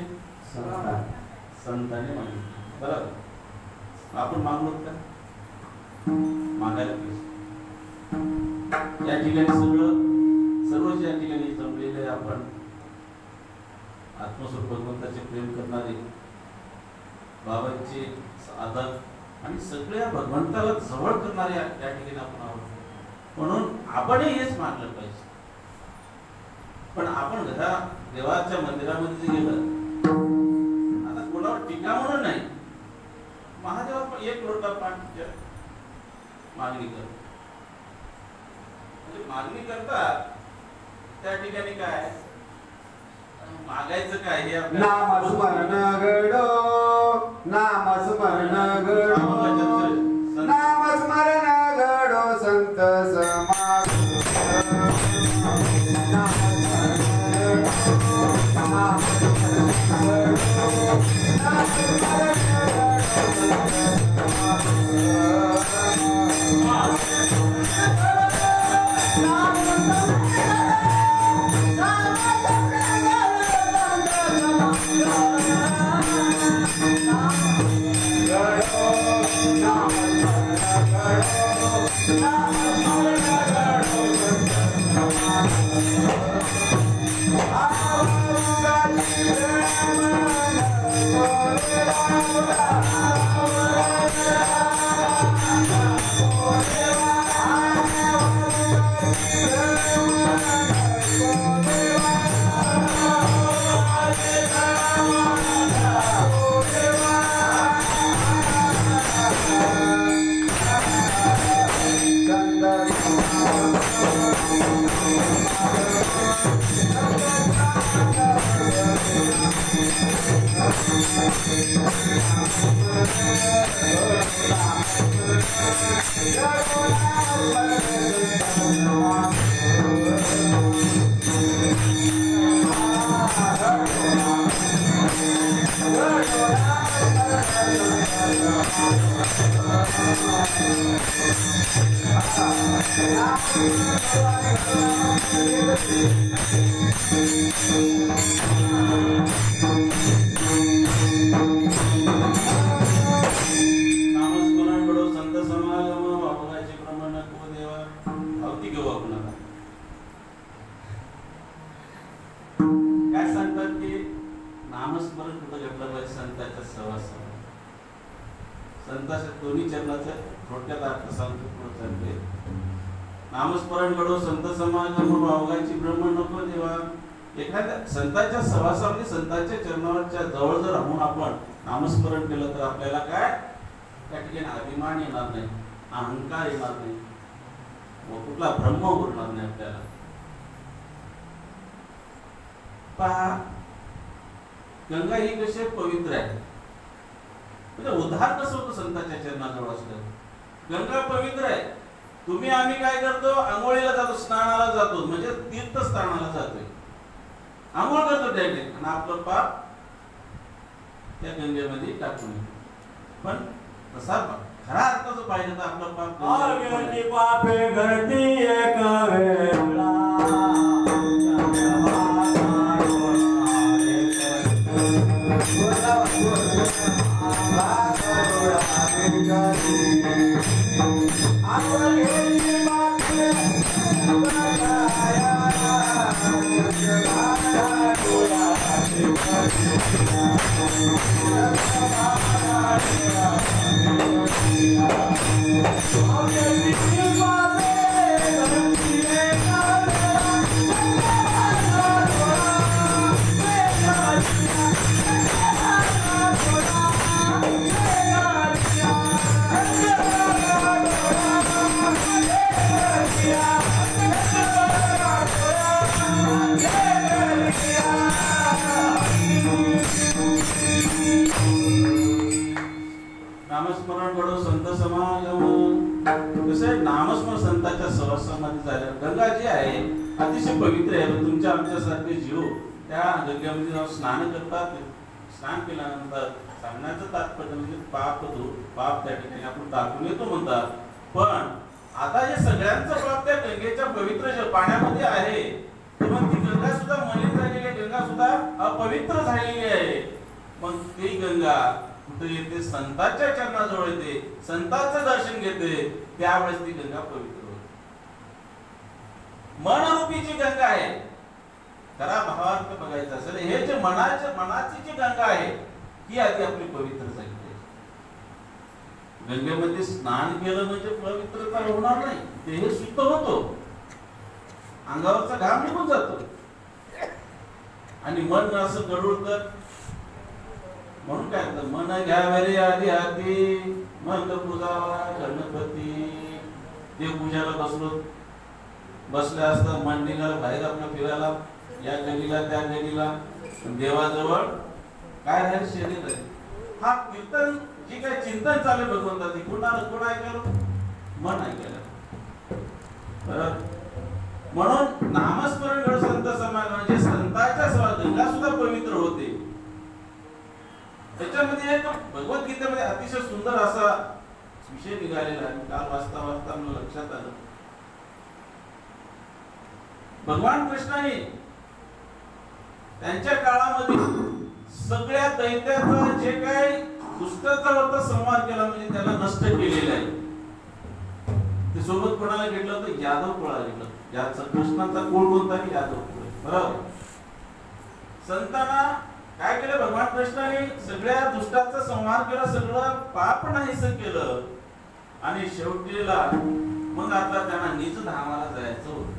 संतांनी मागली. बरोबर, आपण मागलो का, मागायला पाहिजे. या ठिकाणी सर्वच या ठिकाणी जमलेले आपण आत्मस्वरूप भगवंताचे प्रेम करणारे, बाबांचे आदर आणि सगळ्या भगवंताला जवळ करणारे या ठिकाणी आपण आहोत. म्हणून आपणही हेच मानलं पाहिजे. पण आपण देवाच्या मंदिरामध्ये गेलं, आता कोणावर टीका म्हणून नाही, महादेवा एक लोटा पाणी मागणी करतो, म्हणजे मागणी करतात त्या ठिकाणी काय मागायचं काय, हे नामस्मरण घडो, नामस्मरण घडो, नामस्मरण घडो, संत समागम. Oh नामस्मरण घडो संत समागम बाबुराचे प्रमाण को देवा अवती घेऊ आपण आता. काय सांगतात की नामस्मरण कुठं घेतलं पाहिजे? संतांच्या सहवासात. संतांच्या दोन्ही चरणाचा थोडक्यात अर्थ सांगतो पुढे सांगते. नामस्मरण घडो संत समागम बाबुराचे ब्रह्म नको देवा. एखाद्या संतांच्या सहवासामध्ये संतांच्या चरणावरच्या जवळ जर राहून आपण नामस्मरण केलं तर आपल्याला काय त्या ठिकाणी अभिमान येणार नाही, अहंकार येणार नाही, व कुठला भ्रम उरणार नाही आपल्याला. पहा, गंगा ही कशी पवित्र आहे, म्हणजे उद्धार कसं होतं संतांच्या चरणाजवळ असलं. गंगा पवित्र आहे. तुम्ही आम्ही काय करतो? आंघोळीला जातो, स्नानाला जातो, म्हणजे तीर्थस्थानाला जातोय, आंघोळ करतो त्या ठिकाणी आणि आपलं पाप त्या गंगेमध्ये टाकून येतो. पण तसा खरा अर्थ जो पाहिजे तर आपलं पाप पापे घरती एक वेळा नामस्मरण घडो संत समागम. कसं नामस्मरण संतांच्या सहवासामध्ये झालं. गंगा जी आहे अतिशय पवित्र आहे. तुमच्या आमच्यासारखे जीव त्या गंगेमध्ये जाऊन स्नान करतात. स्नान केल्यानंतर सांगण्याचं तात्पर्य म्हणजे पाप त्या ठिकाणी आपण टाकून येतो म्हणतात. पण आता हे सगळ्यांचं पाप त्या गंगेच्या पवित्र पाण्यामध्ये आहे, मग ती गंगा सुद्धा मलिन झालेली आहे, गंगा सुद्धा अपवित्र झालेली आहे. मग ती गंगा कुठे येते? संतांच्या चरणाजवळ येते, संतांचं दर्शन घेते, त्यावेळेस ती गंगा पवित्र होते. मनरूपी जी गंगा आहे, खरा भावार्थ बघायचा असेल, हे जे मनाची जी गंगा आहे ही आधी आपली पवित्र झाली. गंगेमध्ये स्नान केलं म्हणजे पवित्रता होणार नाही, देह शुद्ध होतो, अंगावरचा घाम निघून जातो आणि मन असं गडूळतं. म्हणून काय म्हणतात? मन घ्यावे रे आधी हाती, मन पूजावा गणपती. देवपूजाला बसले असतात, मन निघालं बाहेर आपलं फिरायला, या गलीला त्या गलीला. देवाजवळ काय आहे? शरीर आहे. हा कीर्तन जी काय चिंतन चालू भगवंताची कोण ऐकायला? मन ऐकायला. म्हणून नामस्मरण घडो संत समागम म्हणजे संतांच्या सभा. गंगा सुद्धा पवित्र होते. त्याच्यामध्ये एक भगवद्गीतेमध्ये अतिशय सुंदर असा विषय निघालेला आहे. काल वाचता मला लक्षात आलं. भगवान कृष्णाने त्यांच्या काळामध्ये सगळ्या दैत्याचा जे काही दुष्टाचा होता संहार केला, म्हणजे त्याला नष्ट केलेलं आहे. ते सोबत कोणाला घेतलं होतं? यादव कुळाला घेतलं. याचा कृष्णाचा कुळ कोणता? यादव कुळ. बरोबर. संतांना काय केलं? भगवान कृष्णाने सगळ्या दुष्टाचा संहार केला, सगळं पाप नाहीसं केलं आणि शेवटीला मग आता त्यांना निज धामाला जायचं होतं.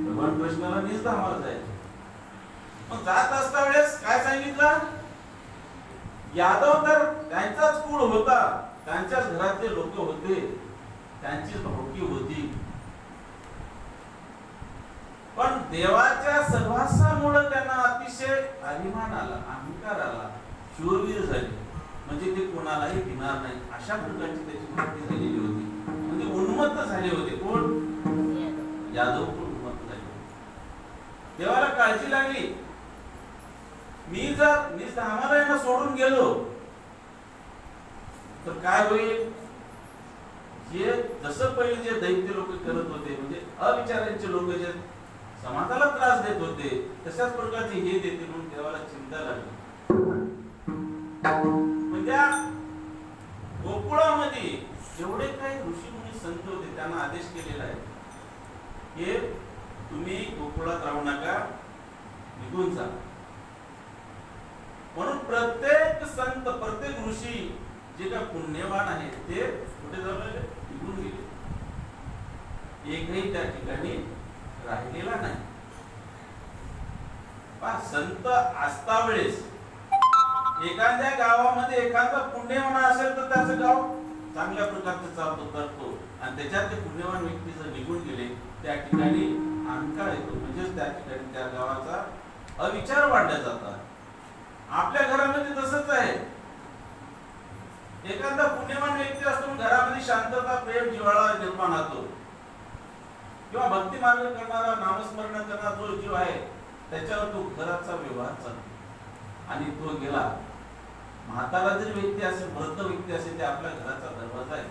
भगवान कृष्णाला निज धामाला जायचं. मग जात असता वेळेस काय सांगितलं? यादव तर त्यांचाच कुळ होता, त्यांच्याच घरातले लोक होते, त्यांचीच भावकी होती. पण देवाच्या सहवासामुळे त्यांना अतिशय अभिमान आला, अहंकार आला, शूरवीर झाले, म्हणजे ते कोणालाही भिणार नाही अशा प्रकारची त्याची वृत्ती झालेली होती. उन्मत्त झाले होते. कोण? यादव पण उन्मत्त झाले होते. देवाला काळजी लागली, मी जर आम्हाला यांना सोडून गेलो तर काय होईल. हे जसं पहिले जे दैत्य लोक करत होते, म्हणजे अविचारांचे लोक जे समाजाला त्रास देत होते, तशाच प्रकारचे हे देते म्हणून देवाला चिंता लागली. म्हणजे गोकुळामध्ये जेवढे काही ऋषी मुनी संत होते त्यांना आदेश केलेला आहे की तुम्ही गोकुळात राहू नका, निघून जा. म्हणून प्रत्येक संत, प्रत्येक ऋषी जे काय पुण्यवान आहेत ते कुठे झाले? निघून गेले. एकही त्या ठिकाणी राहिलेला नाही. संत असता वेळेस एखाद्या गावामध्ये एखादा पुण्यवान असेल तर त्याचं गाव चांगल्या प्रकारचं चालतो करतो, आणि त्याच्यात ते पुण्यवान व्यक्ती जर निघून गेले त्या ठिकाणी अहंकार येतो, म्हणजेच त्या ठिकाणी त्या गावाचा अविचार वाढला जातात. आपल्या घरामध्ये तसंच आहे. एखादा पुण्यवान व्यक्ती असतो, घरामध्ये शांतता, प्रेम, जिव्हाळा निर्माण होतो. किंवा भक्ती मार्ग करणारा, नामस्मरण करणारा जो जीव आहे त्याच्यावर तो घराचा व्यवहार चालतो. आणि तो गेला, म्हातारा जरी व्यक्ती असेल, वृद्ध व्यक्ती असेल, ते आपल्या घराचा दरवाजा आहे.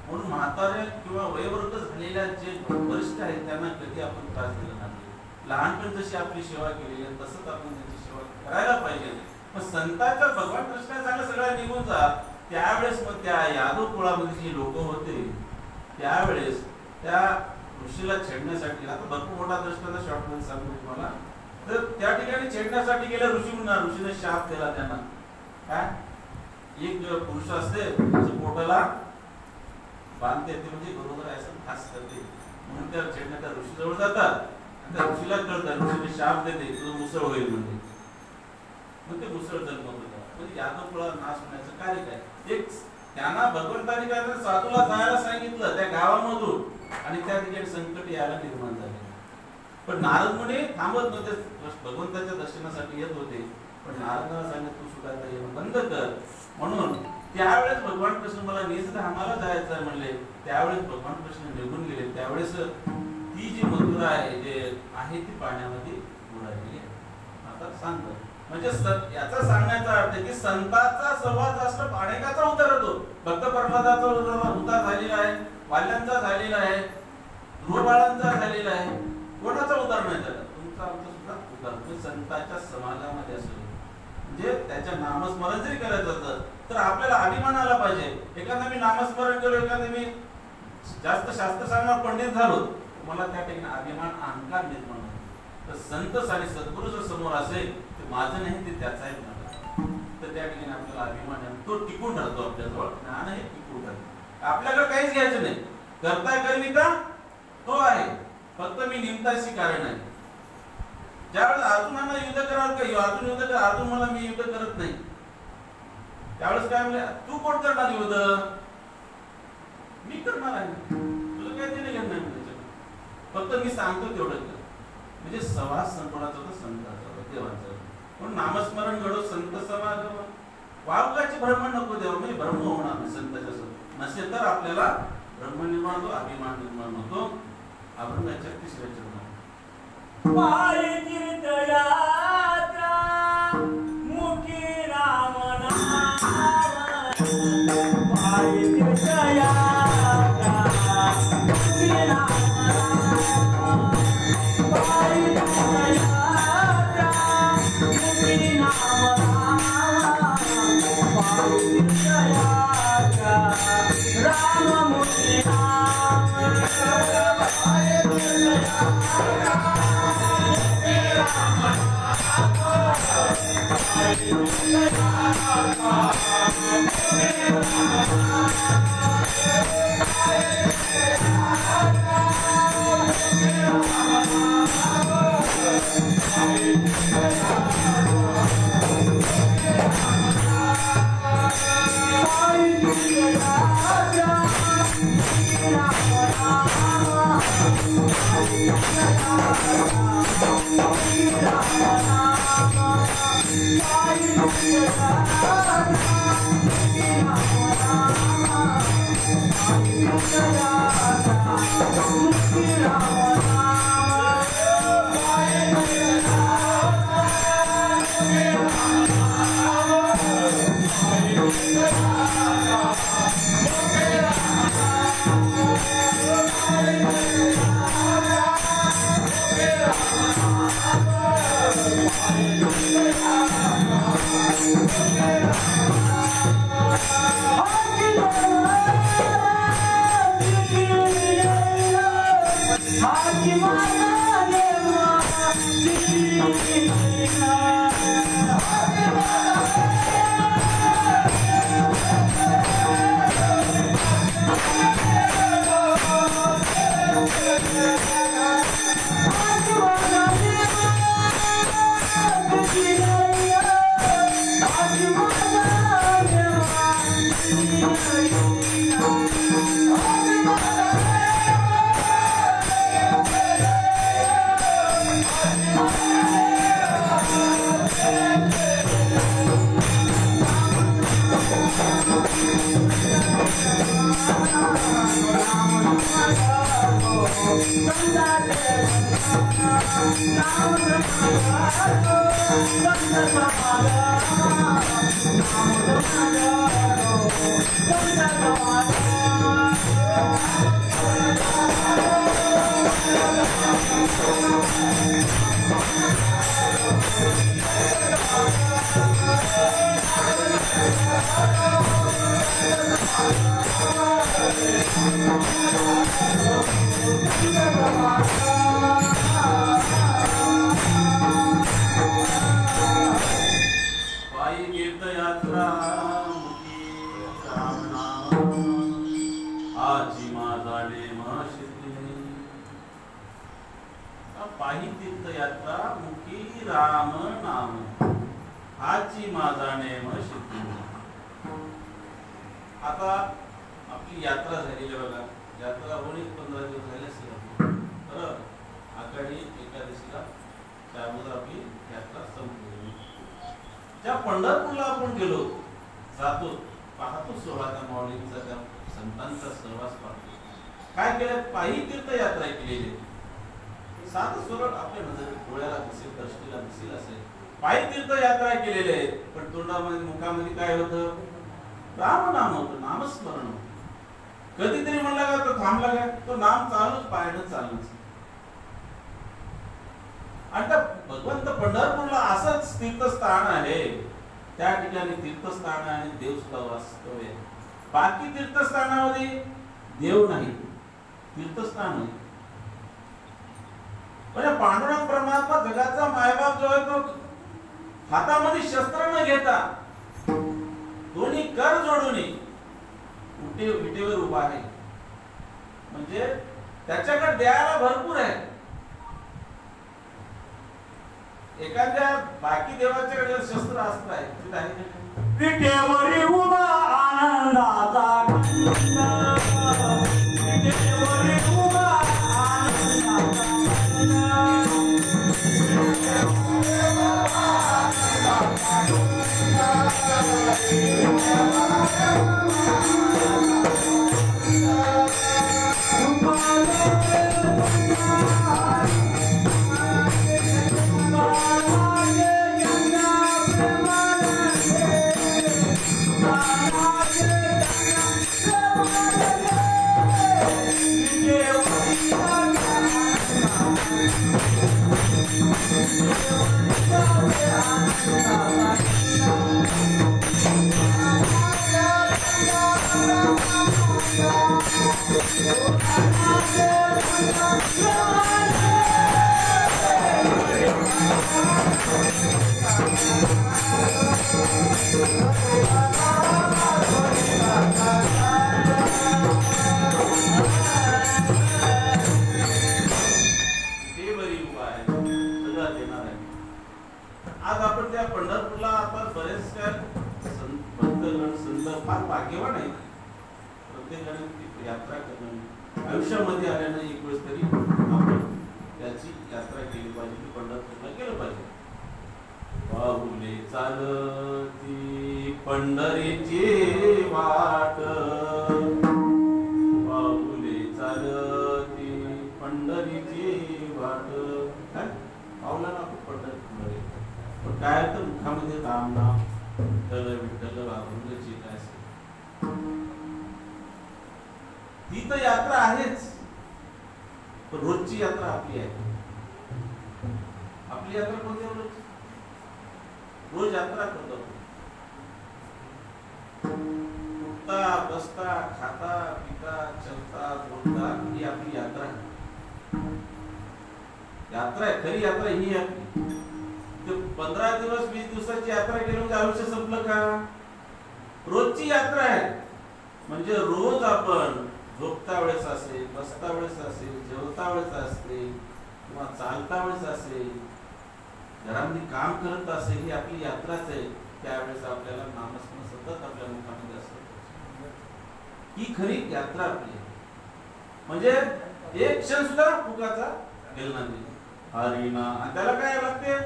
म्हणून म्हातारे किंवा वयोवृद्ध झालेल्या जे वरिष्ठ आहेत त्यांना कधी आपण त्रास दिला नाही. लहानपणी जशी आपली सेवा केलेली आहे तसंच आपण त्यांची सेवा करायला पाहिजे. मग संतांच्या भगवान कृष्णाला सगळ्या निघून जा. त्यावेळेस मग त्या यादव कुळामध्ये जी लोक होते त्यावेळेस त्या ऋषीला छेडण्यासाठी, आता भरपूर मोठा दृष्टांत शॉर्ट मध्ये सांगतो तुम्हाला, तर त्या ठिकाणी छेडण्यासाठी गेले ऋषी म्हणून ऋषीने शाप दिला त्यांना. काय? एक पुरुष असते, त्याच्या पोटाला बांधते, ते म्हणजे बरोबर आहे असं खास करते म्हणून त्या छेडण्या त्या ऋषी जवळ जातात. त्या ऋषीला कळतं, ऋषीने शाप देते तुझं मुसळ होईल म्हणजे. मग ते मुसळ जन्म होतं. म्हणजे यादव कुळा नाश होण्याचं कार्य काय? एक त्यांना भगवंताने काय साधूला जायला सांगितलं त्या गावामधून, आणि त्या ठिकाणी संकट यायला निर्माण झाले. पण नारद मुनी थांबत नव्हते, भगवंताच्या दर्शनासाठी येत होते. पण नारदाला सांगितलं तू सुद्धा आता येणं बंद कर. म्हणून त्यावेळेस भगवान कृष्ण मला निसर्ग आम्हाला जायचं आहे म्हणले. त्यावेळेस भगवान कृष्ण निघून गेले. त्यावेळेस ती जी मथुरा आहे जे आहे ती पाण्यामध्ये बुडालेली आहे. आता सांगतो म्हणजे याचा सांगण्याचा अर्थ की संतांचा सहवास असणं अनेकाचा उद्धार होतो. भक्त प्रल्हादाचा उद्धार झालेला आहे, वाल्यांचा झालेला आहे, ध्रुवबाळांचा झालेला आहे. कोणाचा उद्धार नाही झाला? तुमचा आमचा सुद्धा उद्धार. संतांच्या समाजामध्ये असेल म्हणजे त्याच्या नामस्मरण जरी करायचं असतं तर आपल्याला अभिमान आला पाहिजे. एखादा मी नामस्मरण केलो, एखादा मी जास्त शास्त्र सांगणार पंडित झालो, मला त्या ठिकाणी अभिमान, अहंकार निर्माण होतो. तर संत आणि सद्गुरू जर समोर असेल तर माझं नाही ते त्याचा आहे मला, तर त्या ठिकाणी आपल्याला अभिमान आहे, तो टिकून राहतो आपल्याजवळ. ज्ञान हे टिकून राहतो. आपल्याकडे काहीच घ्यायचं नाही. करताय करविता तो आहे, फक्त मी निमताशी कारण आहे. ज्यावेळेस अर्जुनाला युद्ध कराल का, अर्जुन युद्ध कर, अर्जुन मला मी युद्ध करत नाही, त्यावेळेस काय म्हणले, तू कोण करणार युद्ध? मी करणार आहे, तुला काय देणे घेणं नाही. फक्त मी सांगतो तेवढं कर. म्हणजे सहवास संपणाचा होता, संतांचा होता, देवांचा. म्हणून नामस्मरण घडो संत समागम. वावकाचे ब्रह्म नको देवा, म्हणजे ब्रह्म होणार नाही संतांच्या सोबत. नसेल तर आपल्याला ब्रह्म निर्माण होतो, अभिमान निर्माण होतो. अभंगाच्या तिसऱ्या चरणात पायी तीर्थयात्रा मुखी राम नाम, पायी तीर्थयात्रा मुखी राम नाम, पायी तीर्थयात्रा मुखी राम नाम, पायी तीर्थयात्रा राम मुखी नाम, पायी तीर्थयात्रा पायी तीर्थयात्रा मुखी राम नाम हाची माझा नेम सिद्धी. आता आपली यात्रा झालेली बघा, यात्रा होऊन 15 दिवस झाले असेल तर आषाढी एकादशीला त्यामुळे आपली यात्रा संपली. ज्या पंढरपूरला आपण गेलो जातो पाहतो सोहळा त्या माऊलींचा त्या संतांचा सहवास पाहतो. काय केलं? पायी तीर्थयात्रा केलेली. सात सरळ आपल्या नजर डोळ्याला दिसेल, दृष्टीला दिसेल असेल पायी तीर्थयात्रा केलेले आहेत. पण तोंडामध्ये मुखामध्ये काय होतं? राम नाम होतं, नामस्मरण होतं. कधीतरी म्हणला का तो थांबला का? तो नाम चालूच, पायनं चालूच. आणि त्या भगवंत पंढरपूरला असंच तीर्थस्थान आहे. त्या ठिकाणी तीर्थस्थान आणि देव सुद्धा वास्तव आहे. बाकी तीर्थस्थानामध्ये देव नाही, तीर्थस्थान नाही. म्हणजे पांडुरंग परमात्मा जगाचा मायबाप जो आहे तो हातामध्ये शस्त्र न घेता दोन्ही कर जोडून विटेवर उभा आहे. म्हणजे त्याच्याकडे द्यायला भरपूर आहे. एखाद्या बाकी देवाच्याकडे शस्त्र अस्त्र आहे, विटेवरी उभा आनंदाचा विटेवरी उभा आनंदाचा आज आपण त्या पंढरपूरला आता बरेच काय भक्तगण संत फार भाग्यवान आहेत. प्रत्येकाने यात्रा करणं आयुष्यामध्ये आल्यानं एक वेळेस तरी आपण त्याची यात्रा केली पाहिजे, पंढरपूरला गेलं पाहिजे. पाऊले चालती पंढरीची वाट, पाऊले चालती पंढरीची वाट. काय पावलाला आपण पंढरपूरला गेलो, पण काय तर मुखामध्ये राम नाम विठ्ठल विठ्ठल वापरूनची काय तीर्थयात्रा आहेच, पण रोजची यात्रा आपली आहे. आपली यात्रा कोणती आहे? रोज यात्रा करतो. उठता बसता खाता पिता चलता बोलता ही आपली यात्रा आहे. यात्रा आहे, खरी यात्रा ही आहे. 15 दिवस 20 दिवसाची यात्रा केली म्हणजे आयुष्य संपलं का? रोजची यात्रा आहे. म्हणजे रोज आपण झोपता वेळेस असेल, बसता वेळेस असेल, जेवता वेळेस असेल किंवा चालता वेळेस असेल, घरामध्ये काम करत असेल, ही आपली यात्राच आहे. त्यावेळेस आपल्याला नामस्मरण सतत आपल्या मुखामध्ये असतं. ही खरी यात्रा आपली आहे. म्हणजे एक क्षण सुद्धा फुकाचा गेला नाही. हरिनाम, आणि त्याला काय लागते?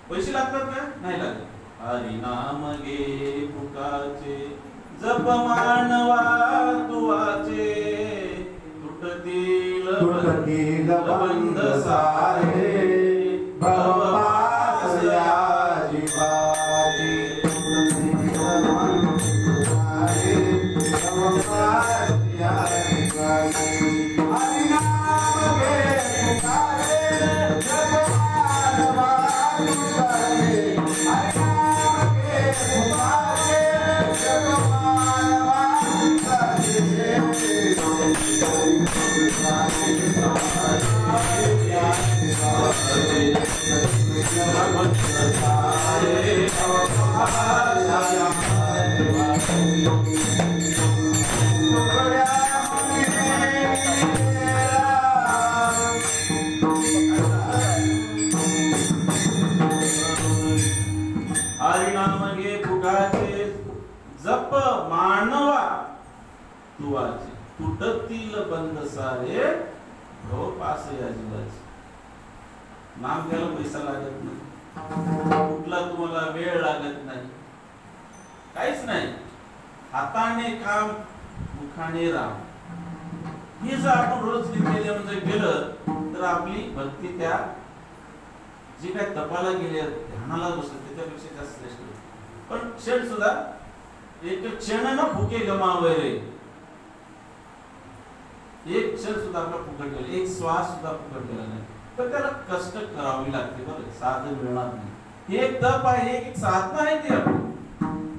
पैसे लागतात का? नाही लागत. हरिनाम घे फुकाचे जप मानवा तुवाचे, तुटतील बंध सारे भवपास या जीवाचे. हरिनाम घे फुकाचे जप मानवा तुवाचे, तुटतील बंध सारे भवपास या जीवाचे. नाम घ्यायला पैसा लागत नाही, कुठला तुम्हाला वेळ लागत नाही, काहीच नाही. हाताने काम मुखाने राम. हे जर आपण रोज नित्यनेमाने गेलं तर आपली भक्ती त्या जे काय तपाला गेले ध्यानाला बसले त्याच्यापेक्षा जास्त श्रेष्ठ. पण क्षण सुद्धा एक क्षण न फुके गमावे रे. एक क्षण सुद्धा आपला फुकट गेला, एक श्वास सुद्धा फुकट गेला नाही. तर त्याला कष्ट करावी लागते बरं, साधन मिळणार नाही. हे एक तप आहे, एक साधना आहे ती आपली.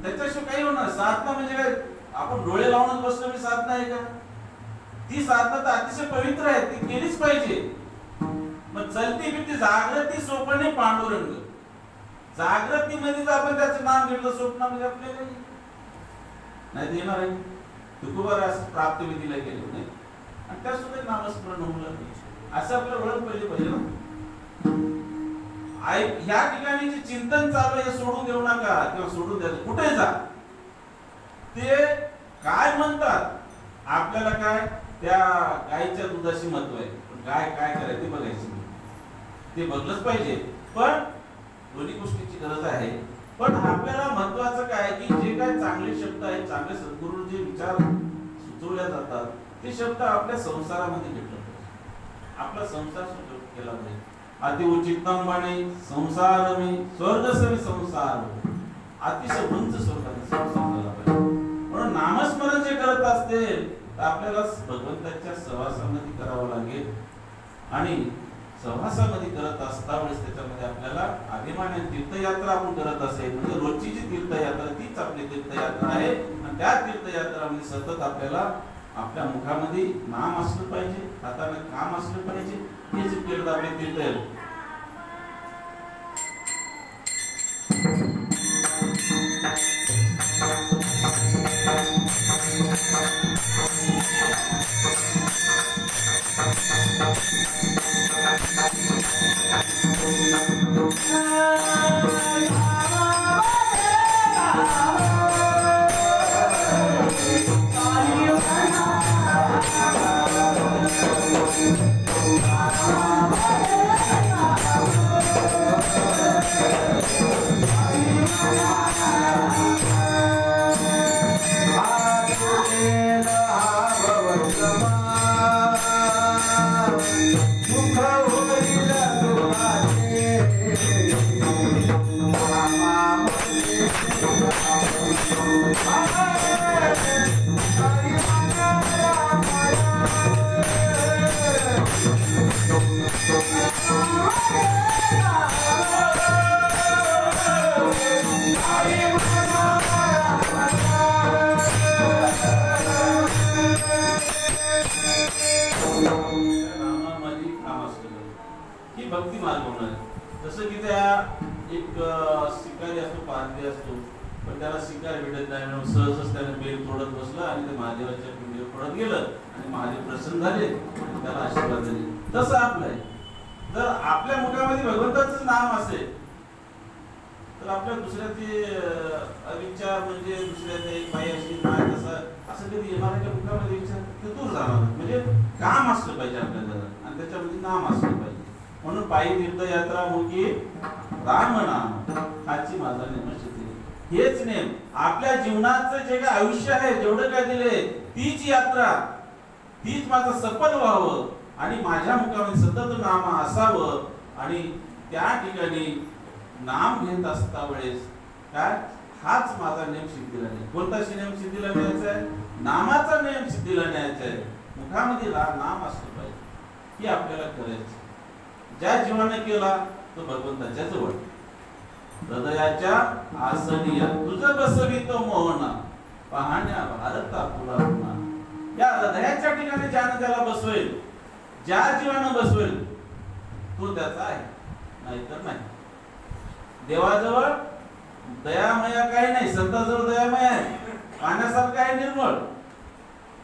त्याच्याशिवाय काही होणार. साधना म्हणजे काय? आपण डोळे लावूनच बसणं म्हणजे साधना आहे का? ती साधना तर अतिशय पवित्र आहे, ती केलीच पाहिजे. मग चलती फिरती जागृती सोपणे पांडुरंग. जागृतीमध्येच आपण त्याचं नाम घेतलं, स्वप्नामध्ये आपल्याला नाही देणार आहे. तुकोबार प्राप्त विधीला गेले नाही आणि त्या सुद्धा नामस्मरण होऊन असं आपलं ओळख पहिले पाहिजे ना. ह्या ठिकाणी जे चिंतन चालू आहे सोडून देऊ नका किंवा सोडून द्या. कुठे जा ते काय म्हणतात आपल्याला काय त्या गायीच्या दुधाशी महत्व आहे. पण गाय काय करायचं ते बघायचं, ते बघलंच पाहिजे. पण दोन्ही गोष्टीची गरज आहे. पण आपल्याला महत्वाचं काय की जे काय चांगले शब्द आहेत, चांगले सद्गुरू जे विचार सुचवले जातात ते शब्द आपल्या संसारामध्ये घेतले पाहिजे. आपला संसार सुखरूप केला पाहिजे. अति उचितम बने संसार मी स्वर्गसमी संसार. अतिशय उंच स्वर्गाचा संसार झाला पाहिजे. म्हणून नामस्मरण जे करत असतील तर आपल्याला भगवंताच्या सहवासामध्ये करावं लागेल. आणि सहवासामध्ये करत असता वेळेस त्याच्यामध्ये आपल्याला अभिमान तीर्थयात्रा आपण करत असेल म्हणजे रोजची जी तीर्थयात्रा तीच आपली तीर्थयात्रा आहे. आणि त्या तीर्थयात्रामध्ये सतत आपल्याला आपल्या मुखामध्ये नाम असलं पाहिजे, हाताने काम असलं पाहिजे. हे जे केलं आपले तीर्थयात्रा. भक्ती मार्ग होणार. जसं की त्या एक शिकारी असतो, पारधी असतो, पण त्याला शिकार भेटत नाही म्हणून सहजच त्याने बेल तोडत बसला आणि ते महादेवाच्या पिंडीवर पडत गेलं आणि महादेव प्रसन्न झाले आणि त्याला आशीर्वाद दिले. तसं आपलं आहे. जर आपल्या मुखामध्ये भगवंताचं नाम असेल तर आपल्या दुसऱ्याची अविचार म्हणजे दुसऱ्याच्या एक बाई अशी माय असं कधी येणाऱ्या मुखामध्ये विचार ते दूर जाणार. म्हणजे काम असलं पाहिजे आपल्याला आणि त्याच्यामध्ये नाम असलं पाहिजे. म्हणून पायी तीर्थयात्रा मुखी राम नाम हाची माझा नेम. हेच नेम आपल्या जीवनाचं जे काय आयुष्य आहे, जेवढं काय दिले तीच यात्रा, तीच माझं सफल व्हावं आणि माझ्या मुखामध्ये सतत नाम असावं. आणि त्या ठिकाणी नाम घेत असता वेळेस काय हाच माझा नेम सिद्धीला नाही. कोणता नेम सिद्धीला न्यायचा आहे? नामाचा नेम सिद्धीला न्यायचा आहे. मुखामध्ये नाम असलं पाहिजे. ही आपल्याला करायचं. ज्या जीवाने केला तो भगवंताच्या जवळ. हृदयाच्या आसनिया तुझं बसवितो मोहना पाहण्या भारता तुला पुन्हा. या हृदयाच्या ठिकाणी ज्यानं त्याला बसवेल, ज्या जीवानं बसवेल तो त्याचा आहे, नाहीतर नाही. देवाजवळ दयामया काही नाही, संताजवळ दयामय आहे. पाण्यासारखं आहे निर्मळ.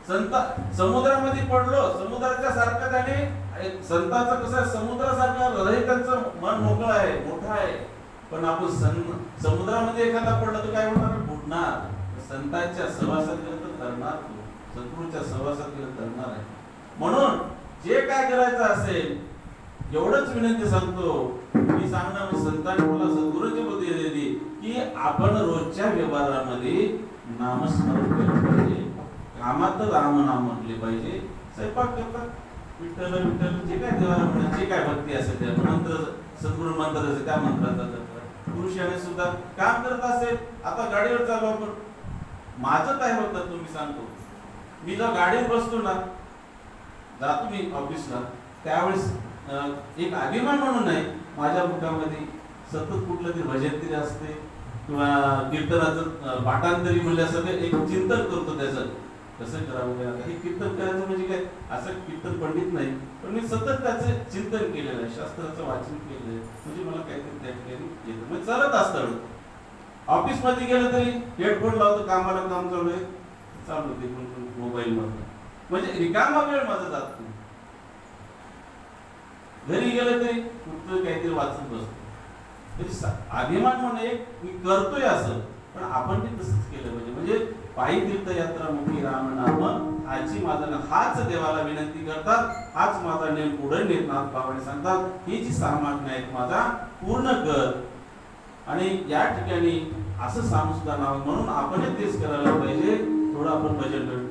संत समुद्रामध्ये पडलो, समुद्राच्या सारखं त्याने संताचं कसं आहे, समुद्रासारखं हृदय त्यांचं मन मोकळं आहे, मोठं आहे. पण आपण समुद्रामध्ये एखादा पडला तर काय होणार? बुडणार. संतांच्या सहवासात गेलं तर तरणार, सद्गुरूच्या सहवासात गेलं तरणार आहे. म्हणून जे काय करायचं असेल एवढंच विनंती सांगतो. मी सांगणार संतांनी मला सद्गुरूची बुद्धी दिली की आपण रोजच्या व्यवहारामध्ये नामस्मरण केलं पाहिजे. कामात रामनाम म्हटले पाहिजे. स्वयंपाक करतात विठ्ठल विठ्ठल जे काय देवाला म्हणा, जे काय भक्ती असेल त्या मंत्र, सद्गुरू मंत्र असेल त्या मंत्राचा करतात. पुरुषाने सुद्धा काम करत असेल. आता गाडीवर चालू आपण, माझं काय होतं तुम्ही सांगतो. मी जेव्हा गाडीवर बसतो ना, जातो मी ऑफिसला, त्यावेळेस एक अभिमान म्हणून नाही, माझ्या मुखामध्ये सतत कुठलं तरी भजन तरी असते किंवा कीर्तनाचं पाठांतरी म्हणल्यासारखं एक चिंतन करतो. त्याचं कसं करावं काय, हे कीर्तन करायचं म्हणजे काय, असं कीर्तन पंडित नाही, पण मी सतत त्याचं चिंतन केलेलं आहे, शास्त्राचं वाचन केलेलं आहे. म्हणजे मला काहीतरी त्या ठिकाणी येतं, म्हणजे चालत असतं. ऑफिस मध्ये गेलं तरी हेडफोन लावतो, कामाला काम चालू आहे चालू होते मोबाईल मध्ये, म्हणजे रिकामा वेळ माझा जात नाही. घरी गेलं तरी कुठलं काहीतरी वाचत बसतो. अभिमान म्हणून एक मी करतोय असं, पण आपण ते तसंच केलं पाहिजे. म्हणजे पायी तीर्थयात्रा मुखी राम नाम हाची माझा नेम. हाच देवाला विनंती करतात, हाच माझा नेम पुढे नेतात. बाबाने सांगतात ही जी सामान्य आहेत माझा पूर्ण कर. आणि या ठिकाणी असं सांगू सुद्धा नाव म्हणून आपण तेच करायला पाहिजे. थोडं आपण भजन करतो.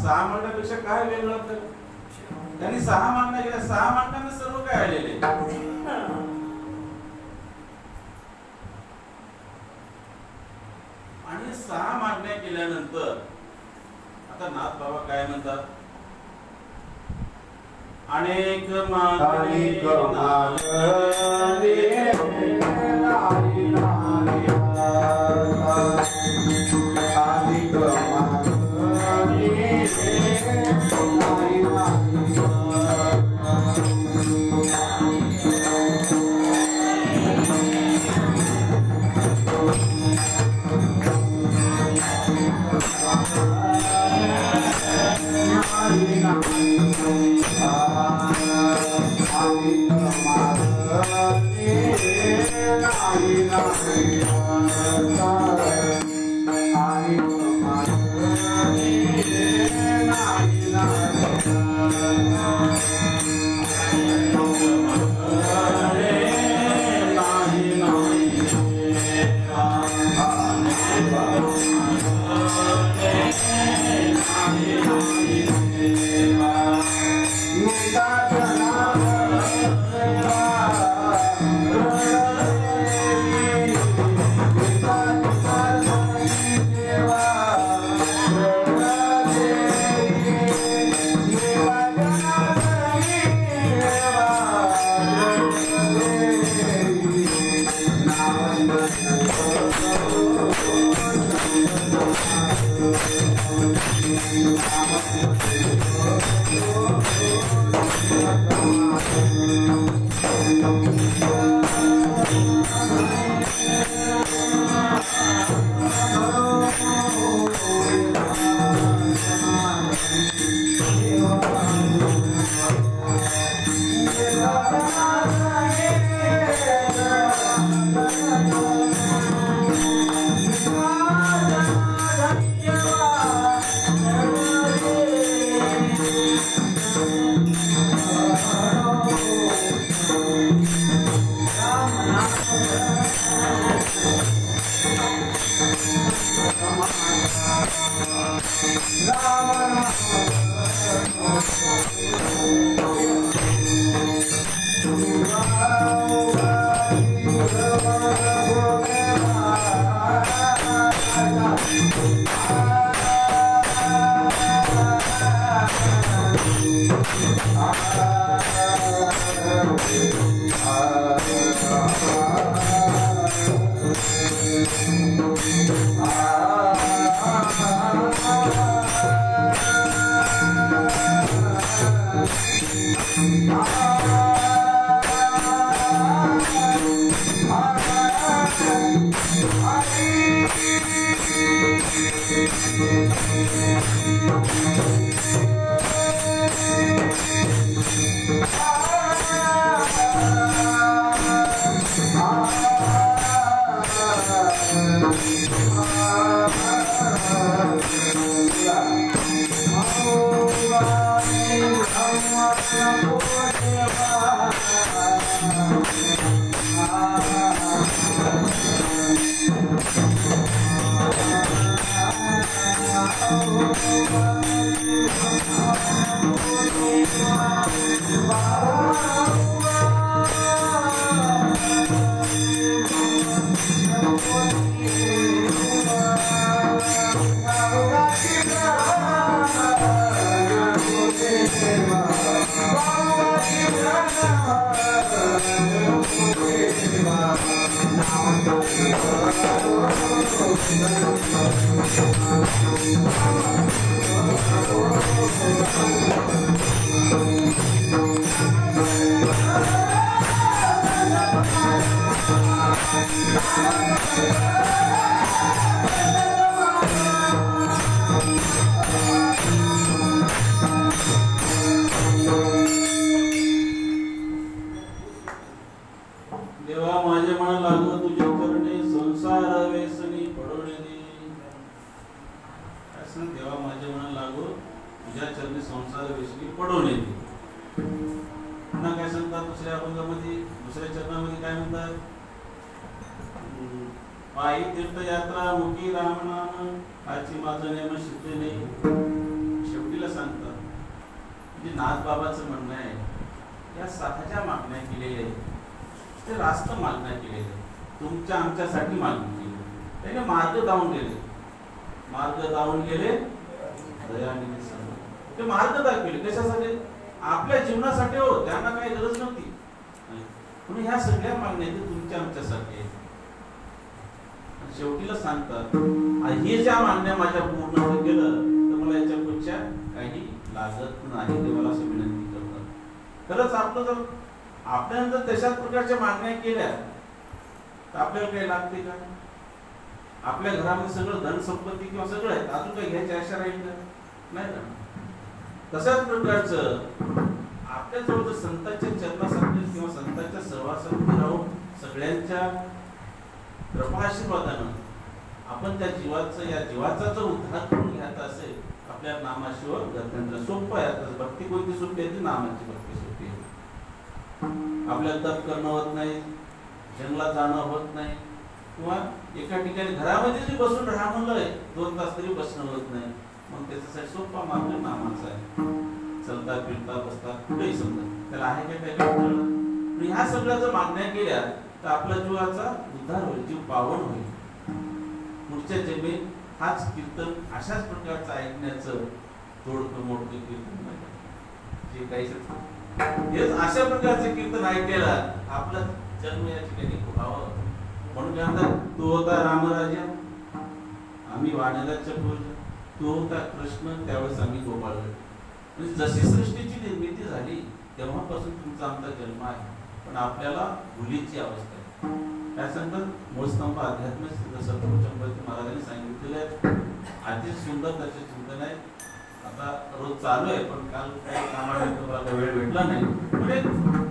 6 मागण्यापेक्षा काय वेगळं आपल्याला? त्यांनी 6 मागण्या केल्या, 6 मागण्यांना सर्व काय आलेले. आणि 6 मागण्या केल्यानंतर आता नाथ बाबा काय म्हणतात? अनेक मागणे देवा माझे मन लागू तुझे करणे संसार वेसनी पडवणे दे. काय सांग देवा माझे मन लागू तुझ्या चरणी संसार वेसनी पडवणे दे. पुन्हा काय सांगतात दुसऱ्या अभंगामध्ये दुसऱ्या चरणामध्ये काय म्हणतात? पायी तीर्थयात्रा मुखी राम नाम आजची माझं नेम सिद्ध नाही. शेवटी जे नाथबाबांचं म्हणणं आहे, या 6 ज्या मागण्या केलेल्या आहेत ते रास्त मागण्या केलेल्या आहेत, तुमच्या आमच्यासाठी मागणी केली. त्याने मार्ग दावून गेले, दयानिधी सर्व ते मार्ग दाखवले. कशासाठी? आपल्या जीवनासाठी हो, त्यांना काही गरज नव्हती. म्हणून ह्या सगळ्या मागण्या तुमच्या आमच्यासाठी आहेत. शेवटीला सांगतात, हे ज्या मागण्या माझ्या पूर्ण केलं तर मला याच्यापेक्षा काही लागत नाही, देवाला असं विनंती करतात. खरंच आपलं जर आपल्यानंतर तशाच प्रकारच्या मागण्या केल्या तर आपल्याला काही लागते का? आपल्या घरामध्ये सगळं धन संपत्ती किंवा सगळं आहे, अजून काही घ्यायची आशा राहील का? नाही ना. तशाच प्रकारचं आपल्या जवळ संतांच्या चरणासाठी किंवा संतांच्या सहवासामध्ये राहून सगळ्यांच्या कृपा आशीर्वादानं आपण त्या या जीवाचा जर उद्धार करून घ्यायचा असेल, आपल्या नामाशिवाय गत्यंतर सोपं आहे. आता भक्ती कोणती सोपी आहे? ती नामाची भक्ती सोपी आहे. आपल्याला तप करणं होत नाही, जंगलात जाणं होत नाही, किंवा एका ठिकाणी घरामध्ये जे बसून राहा म्हणलंय 2 तास तरी बसणं होत नाही. मग त्याच्यासाठी सोपा मार्ग नामाचा आहे. चलता फिरता बसता कुठेही समजा त्याला आहे का काही कळलं. ह्या सगळ्या जर मागण्या केल्या तर आपल्या जीवाचा उद्धार होईल, जीव पावन होईल. पुढच्या जन्मी हाच कीर्तन अशाच प्रकारचं ऐकण्याचं तोडकं मोडकं कीर्तन नाही, जे काही हेच अशा प्रकारचे कीर्तन ऐकायला आपला जन्म या ठिकाणी व्हावं. म्हणून काय म्हणतात, तो होता रामराजा, आम्ही वाण्याला चतुर, तो होता कृष्ण, त्यावेळेस आम्ही गोपाळ. म्हणजे जशी सृष्टीची निर्मिती झाली तेव्हापासून तुमचा आमचा जन्म आहे, पण आपल्याला भुलीची अवस्था आहे. काय सांगतात, मूळस्तंभ अध्यात्म सिद्ध सद्गुरू चंद्रवती महाराजांनी सांगितलेलं आहे. अतिशय सुंदर त्याचे चिंतन आहे. आता रोज चालू आहे, पण काल काही कामाला वेळ भेटला नाही. म्हणजे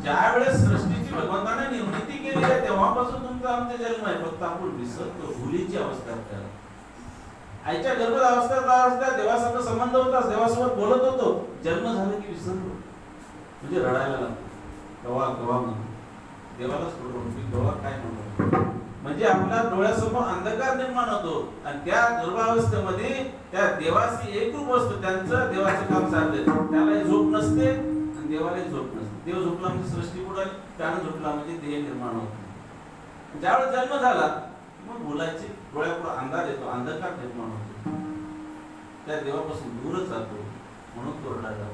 ज्या वेळेस सृष्टीची भगवंताने निर्मिती केली आहे तेव्हापासून तुमचा आमचा जन्म आहे, फक्त आपण विसरतो. भुलीची अवस्था आपल्याला. आईच्या गर्भात अवस्था देवासोबत संबंध होता, देवासोबत बोलत होतो, जन्म झाला की विसरलो. म्हणजे रडायला लागतो, गवा गवा म्हणतो, देवाला सोडून की गवा काय म्हणतो. म्हणजे आपल्या डोळ्यासमोर अंधकार निर्माण होतो आणि त्या गर्भावस्थेमध्ये त्या देवाशी एकरूप असतो. त्यांचं देवाचं काम चाललंय, त्याला झोप नसते आणि देवाला झोप नसते. देव झोपला म्हणजे सृष्टी बुडाली, त्यानं झोपला म्हणजे देह निर्माण होतो. ज्यावेळेस जन्म झाला मग बोलायचे डोळ्यापुढे अंधार येतो, अंधकार निर्माण होतो, त्या देवापासून दूरच जातो. म्हणून तो रडायला.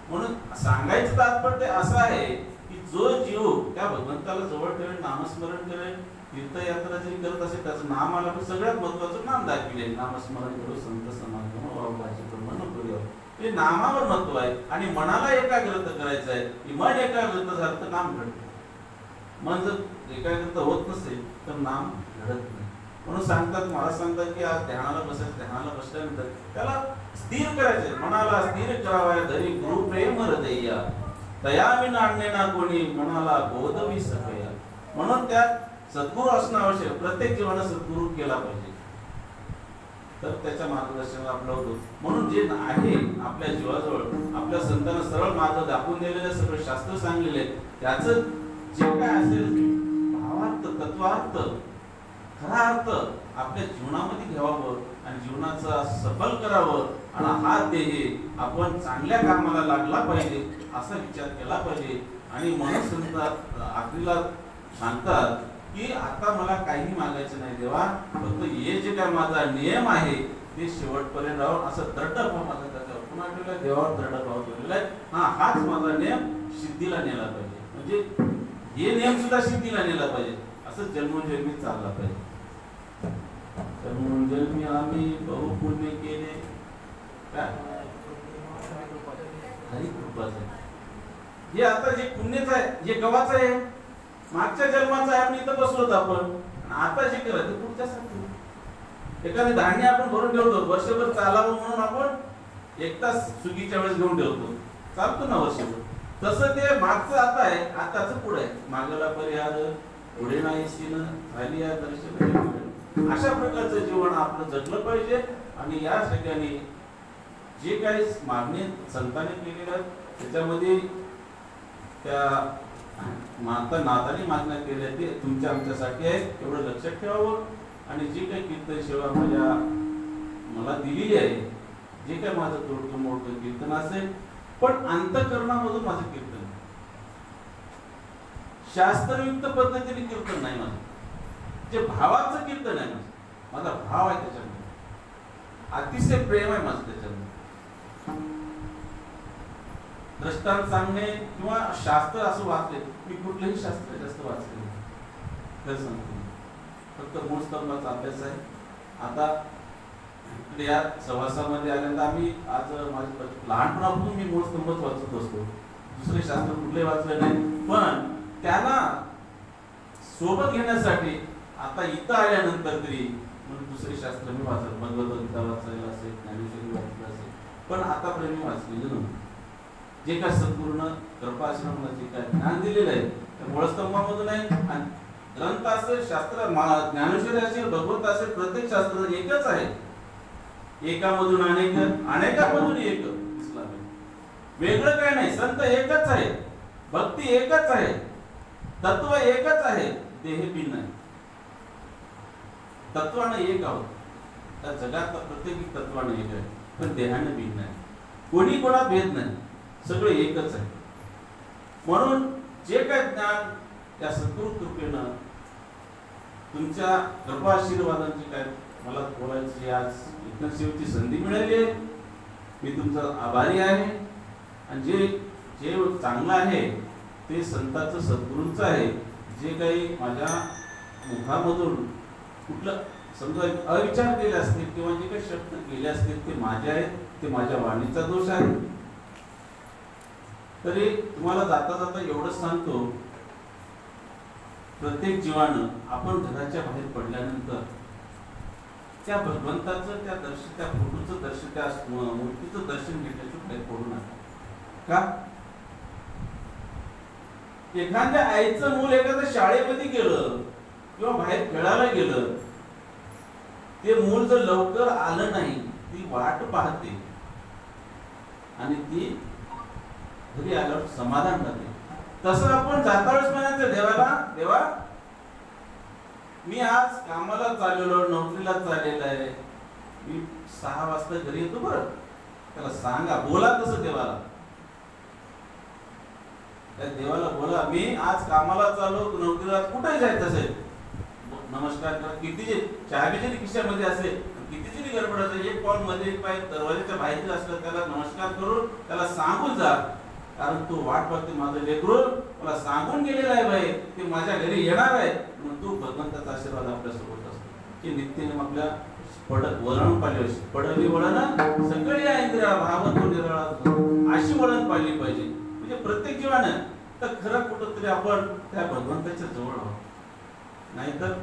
म्हणून सांगायचं तात्पर्य असं आहे की जो जीव त्या भगवंताला जवळ ठेवेल, नामस्मरण करेल, तीर्थयात्रा जरी करत असेल, त्याचं नाम आलं पण सगळ्यात महत्वाचं नाम दाखविले. नामस्मरण करू संत समागम वाचे मन करूया. हे नामावर महत्व आहे. आणि मनाला एकाग्रता करायचं आहे. की मन एकाग्रता झालं तर नाम घडतं. मन जर एकाग्रता होत नसेल तर नाम घडत नाही. म्हणून सांगतात, महाराज सांगतात की आज ध्यानाला बसायचं, ध्यानाला बसल्यानंतर त्याला स्थिर करायचे. मनाला स्थिर करावया धरी गुरु प्रेम हृदया, दयाविन आणणे ना कोणी, मनाला बोधवी सकया. म्हणून त्यात सद्गुरू असणं आवश्यक. प्रत्येक जीवानं सद्गुरू केला पाहिजे, तर त्याच्या मार्गदर्शनाला आपलं होतो. म्हणून जे आहे आपल्या जीवाजवळ, आपल्या संतांना सरळ मार्ग दाखवून दिलेले, सगळं शास्त्र सांगलेले, त्याचं जे काय असेल भावार्थ, तत्वार्थ, खरा अर्थ आपल्या जीवनामध्ये घ्यावावं आणि जीवनाचा सफल करावं. आणि हा देह आपण चांगल्या कामाला लागला पाहिजे असा विचार केला पाहिजे. आणि म्हणून संत आखरीला सांगतात की आता मला काही मागायचं नाही देवा, फक्त हे जे काय माझा नियम आहे ते शेवटपर्यंत राहून असं दृढभाव माझा त्याच्यावर पुन्हा ठेवला, देवावर दृढभाव ठेवलेला आहे. हाच माझा नियम सिद्धीला नेला पाहिजे. म्हणजे हे नियम सुद्धा सिद्धीला नेला पाहिजे. असं जन्मोजन्मी चालला पाहिजे. जन्मोजन्मी आम्ही बहु पुण्य केले, काय हरी कृपाचं. हे आता जे पुण्यच आहे, जे गव्हाचं आहे, मागच्या जन्माचं आहे, आपण इथं बसलोत आपण. आता जे करायचं पुढच्यासाठी. एखादे धान्य आपण भरून ठेवतो, वर्षभर चालावं म्हणून आपण 1 तास सुगीच्या वेळेस घेऊन ठेवतो, चालतो ना वर्षभर. तसं ते मागचं आता आहे, आताच पुढे आहे. मागला परिहार पुढे नाही सीन झाली या दर्शन. अशा प्रकारचं जीवन आपलं जगलं पाहिजे. आणि या ठिकाणी जे काही मागणी संतांनी केलेल्या आहेत त्याच्यामध्ये त्या नाताने मागण्या केल्या ते तुमच्या आमच्यासाठी आहे, एवढं लक्षात ठेवावं. आणि जी काही कीर्तन सेवा मला दिलेली आहे जे काय माझं तोडकं मोडकं कीर्तन असेल, पण अंतःकरणामधून माझं कीर्तन, शास्त्रयुक्त पद्धतीने कीर्तन नाही माझं, जे भावाचं कीर्तन आहे माझा भाव आहे त्याच्यामध्ये, अतिशय प्रेम आहे माझं त्याच्यामध्ये. दृष्टांत सांगणे किंवा शास्त्र असं वाचले, मी कुठलंही शास्त्र जास्त वाचले नाही, खरं सांगतो. फक्त मूळ स्तंभाचा अभ्यास आहे. आता इकडे या सहवासामध्ये आल्यानंतर आम्ही आज माझ्या लहानपणापासून मी मूळ स्तंभच वाचत असतो, दुसरे शास्त्र कुठले वाचले नाही. पण त्याला सोबत घेण्यासाठी आता इथं आल्यानंतर तरी दुसरे शास्त्र मी वाचत, भगवद्गीता वाचायला असेल, ज्ञानेश्वरी वाचलं असेल, पण आतापर्यंत मी वाचलेलं नव्हतं. जे काय संपूर्ण कृपाश्रमाला जे काय ज्ञान दिलेलं आहे त्या मूळस्तंभामधून आहे. आणि ग्रंथ असेल, शास्त्र, ज्ञानेश्वरी असेल, भगवत असेल, प्रत्येक शास्त्र एकच आहे. एकामधून अनेक, अनेकामधून एक. इस्लाम वेगळं काय नाही, संत एकच आहे, भक्ती एकच आहे, तत्व एकच आहे, देह भिन्न आहे. तत्वाने एक आहोत, त्या जगात प्रत्येक तत्वाने एक आहे, पण देहाने भिन्न आहे. कोणी कोणा भेद नाही, सगळे एकच आहे. म्हणून जे काय ज्ञान त्या सद्गुरु कृपेनं तुमच्या कृपा आशीर्वादांची काय मला बोलायची आज विज्ञानसेवेची संधी मिळाली आहे, मी तुमचा आभारी आहे. आणि जे जे चांगलं आहे ते संतांचं सद्गुरूंचं आहे. जे काही माझ्या मुखामधून कुठलं समजा अविचार केले असतील किंवा जे काही शब्द केले असतील ते माझे आहेत, ते माझ्या वाणीचा दोष आहे. तरी तुम्हाला जाता जाता एवढंच सांगतो, प्रत्येक जीवानं आपण घराच्या बाहेर पडल्यानंतर त्या भगवंताचं, त्या फोटोचं दर्शन, त्या मूर्तीचं दर्शन घेण्याची बाहेर पडू नका. का? एखाद्या आईचं मूल एखाद्या शाळेमध्ये गेलं किंवा बाहेर खेळायला गेलं, ते मूल जर लवकर आलं नाही, ती वाट पाहते आणि ती घरी आल्यावर समाधान करते. तसं आपण जाता वेळेस म्हणायचं देवाला, देवा मी आज कामाला चाललेलो, नोकरीला चाललेला आहे, मी 6 वाजता घरी येतो बरं. त्याला सांगा, बोला तसं देवाला, त्या देवाला बोला, मी आज कामाला चाललो, नोकरीला, कुठे जायचं असेल नमस्कार करा. किती चहाबीचे खिशामध्ये असेल, कितीची गडबड असेल, एक कॉल मध्ये पाय दरवाजाच्या बाहेर असलं, त्याला नमस्कार करून त्याला सांगून जा. कारण तो वाट बघते, माझं लेकरू मला सांगून गेलेला आहे भाई, ते माझ्या घरी येणार आहे. म्हणून तो भगवंताचा आशीर्वाद आपल्या सोबत असतो की नित्यनेम आपल्या वळण पाहिजे, पडली वळण सगळी इंद्रिया भावतो निराळा, अशी वळण पाहिली पाहिजे. म्हणजे प्रत्येक जीवानं तर खरं कुठंतरी आपण त्या भगवंताच्या जवळ आहोत. नाहीतर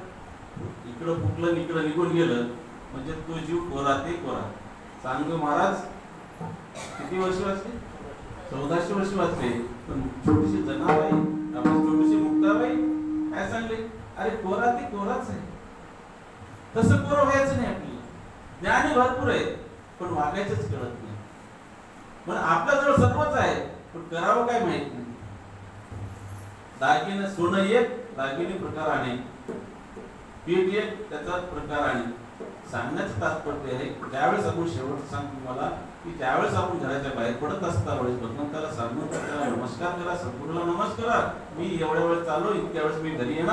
इकडं फुकलं इकडं निघून गेलं म्हणजे तो जीव कोरा ते कोरा. सांग महाराज किती वर्ष वाचले? 1400 वर्ष वाचले. पण छोटीशी जनाबाई, आपली छोटीशी मुक्ताबाई काय सांगले? अरे कोरा ते कोराच आहे. तसं कोरं व्हायचं नाही आपल्याला. ज्ञान भरपूर आहे पण वागायचंच कळत नाही. पण आपल्याजवळ सर्वच आहे पण करावं काय माहित नाही. दागिने सोनं एक, दागिने प्रकाराने, पीठ एक, त्याचा प्रकाराने. सांगण्याचं तात्पर्य आहे, ज्यावेळेस आपण शेवट सांगतो तुम्हाला की ज्यावेळेस आपण घराच्या बाहेर पडत असता वेळेस भगवंताला सांगून त्याला नमस्कार करा, सद्गुरूला नमस्कार करा. मी एवढ्या वेळेस चाललो, इतक्या वेळेस मी घरी येणार.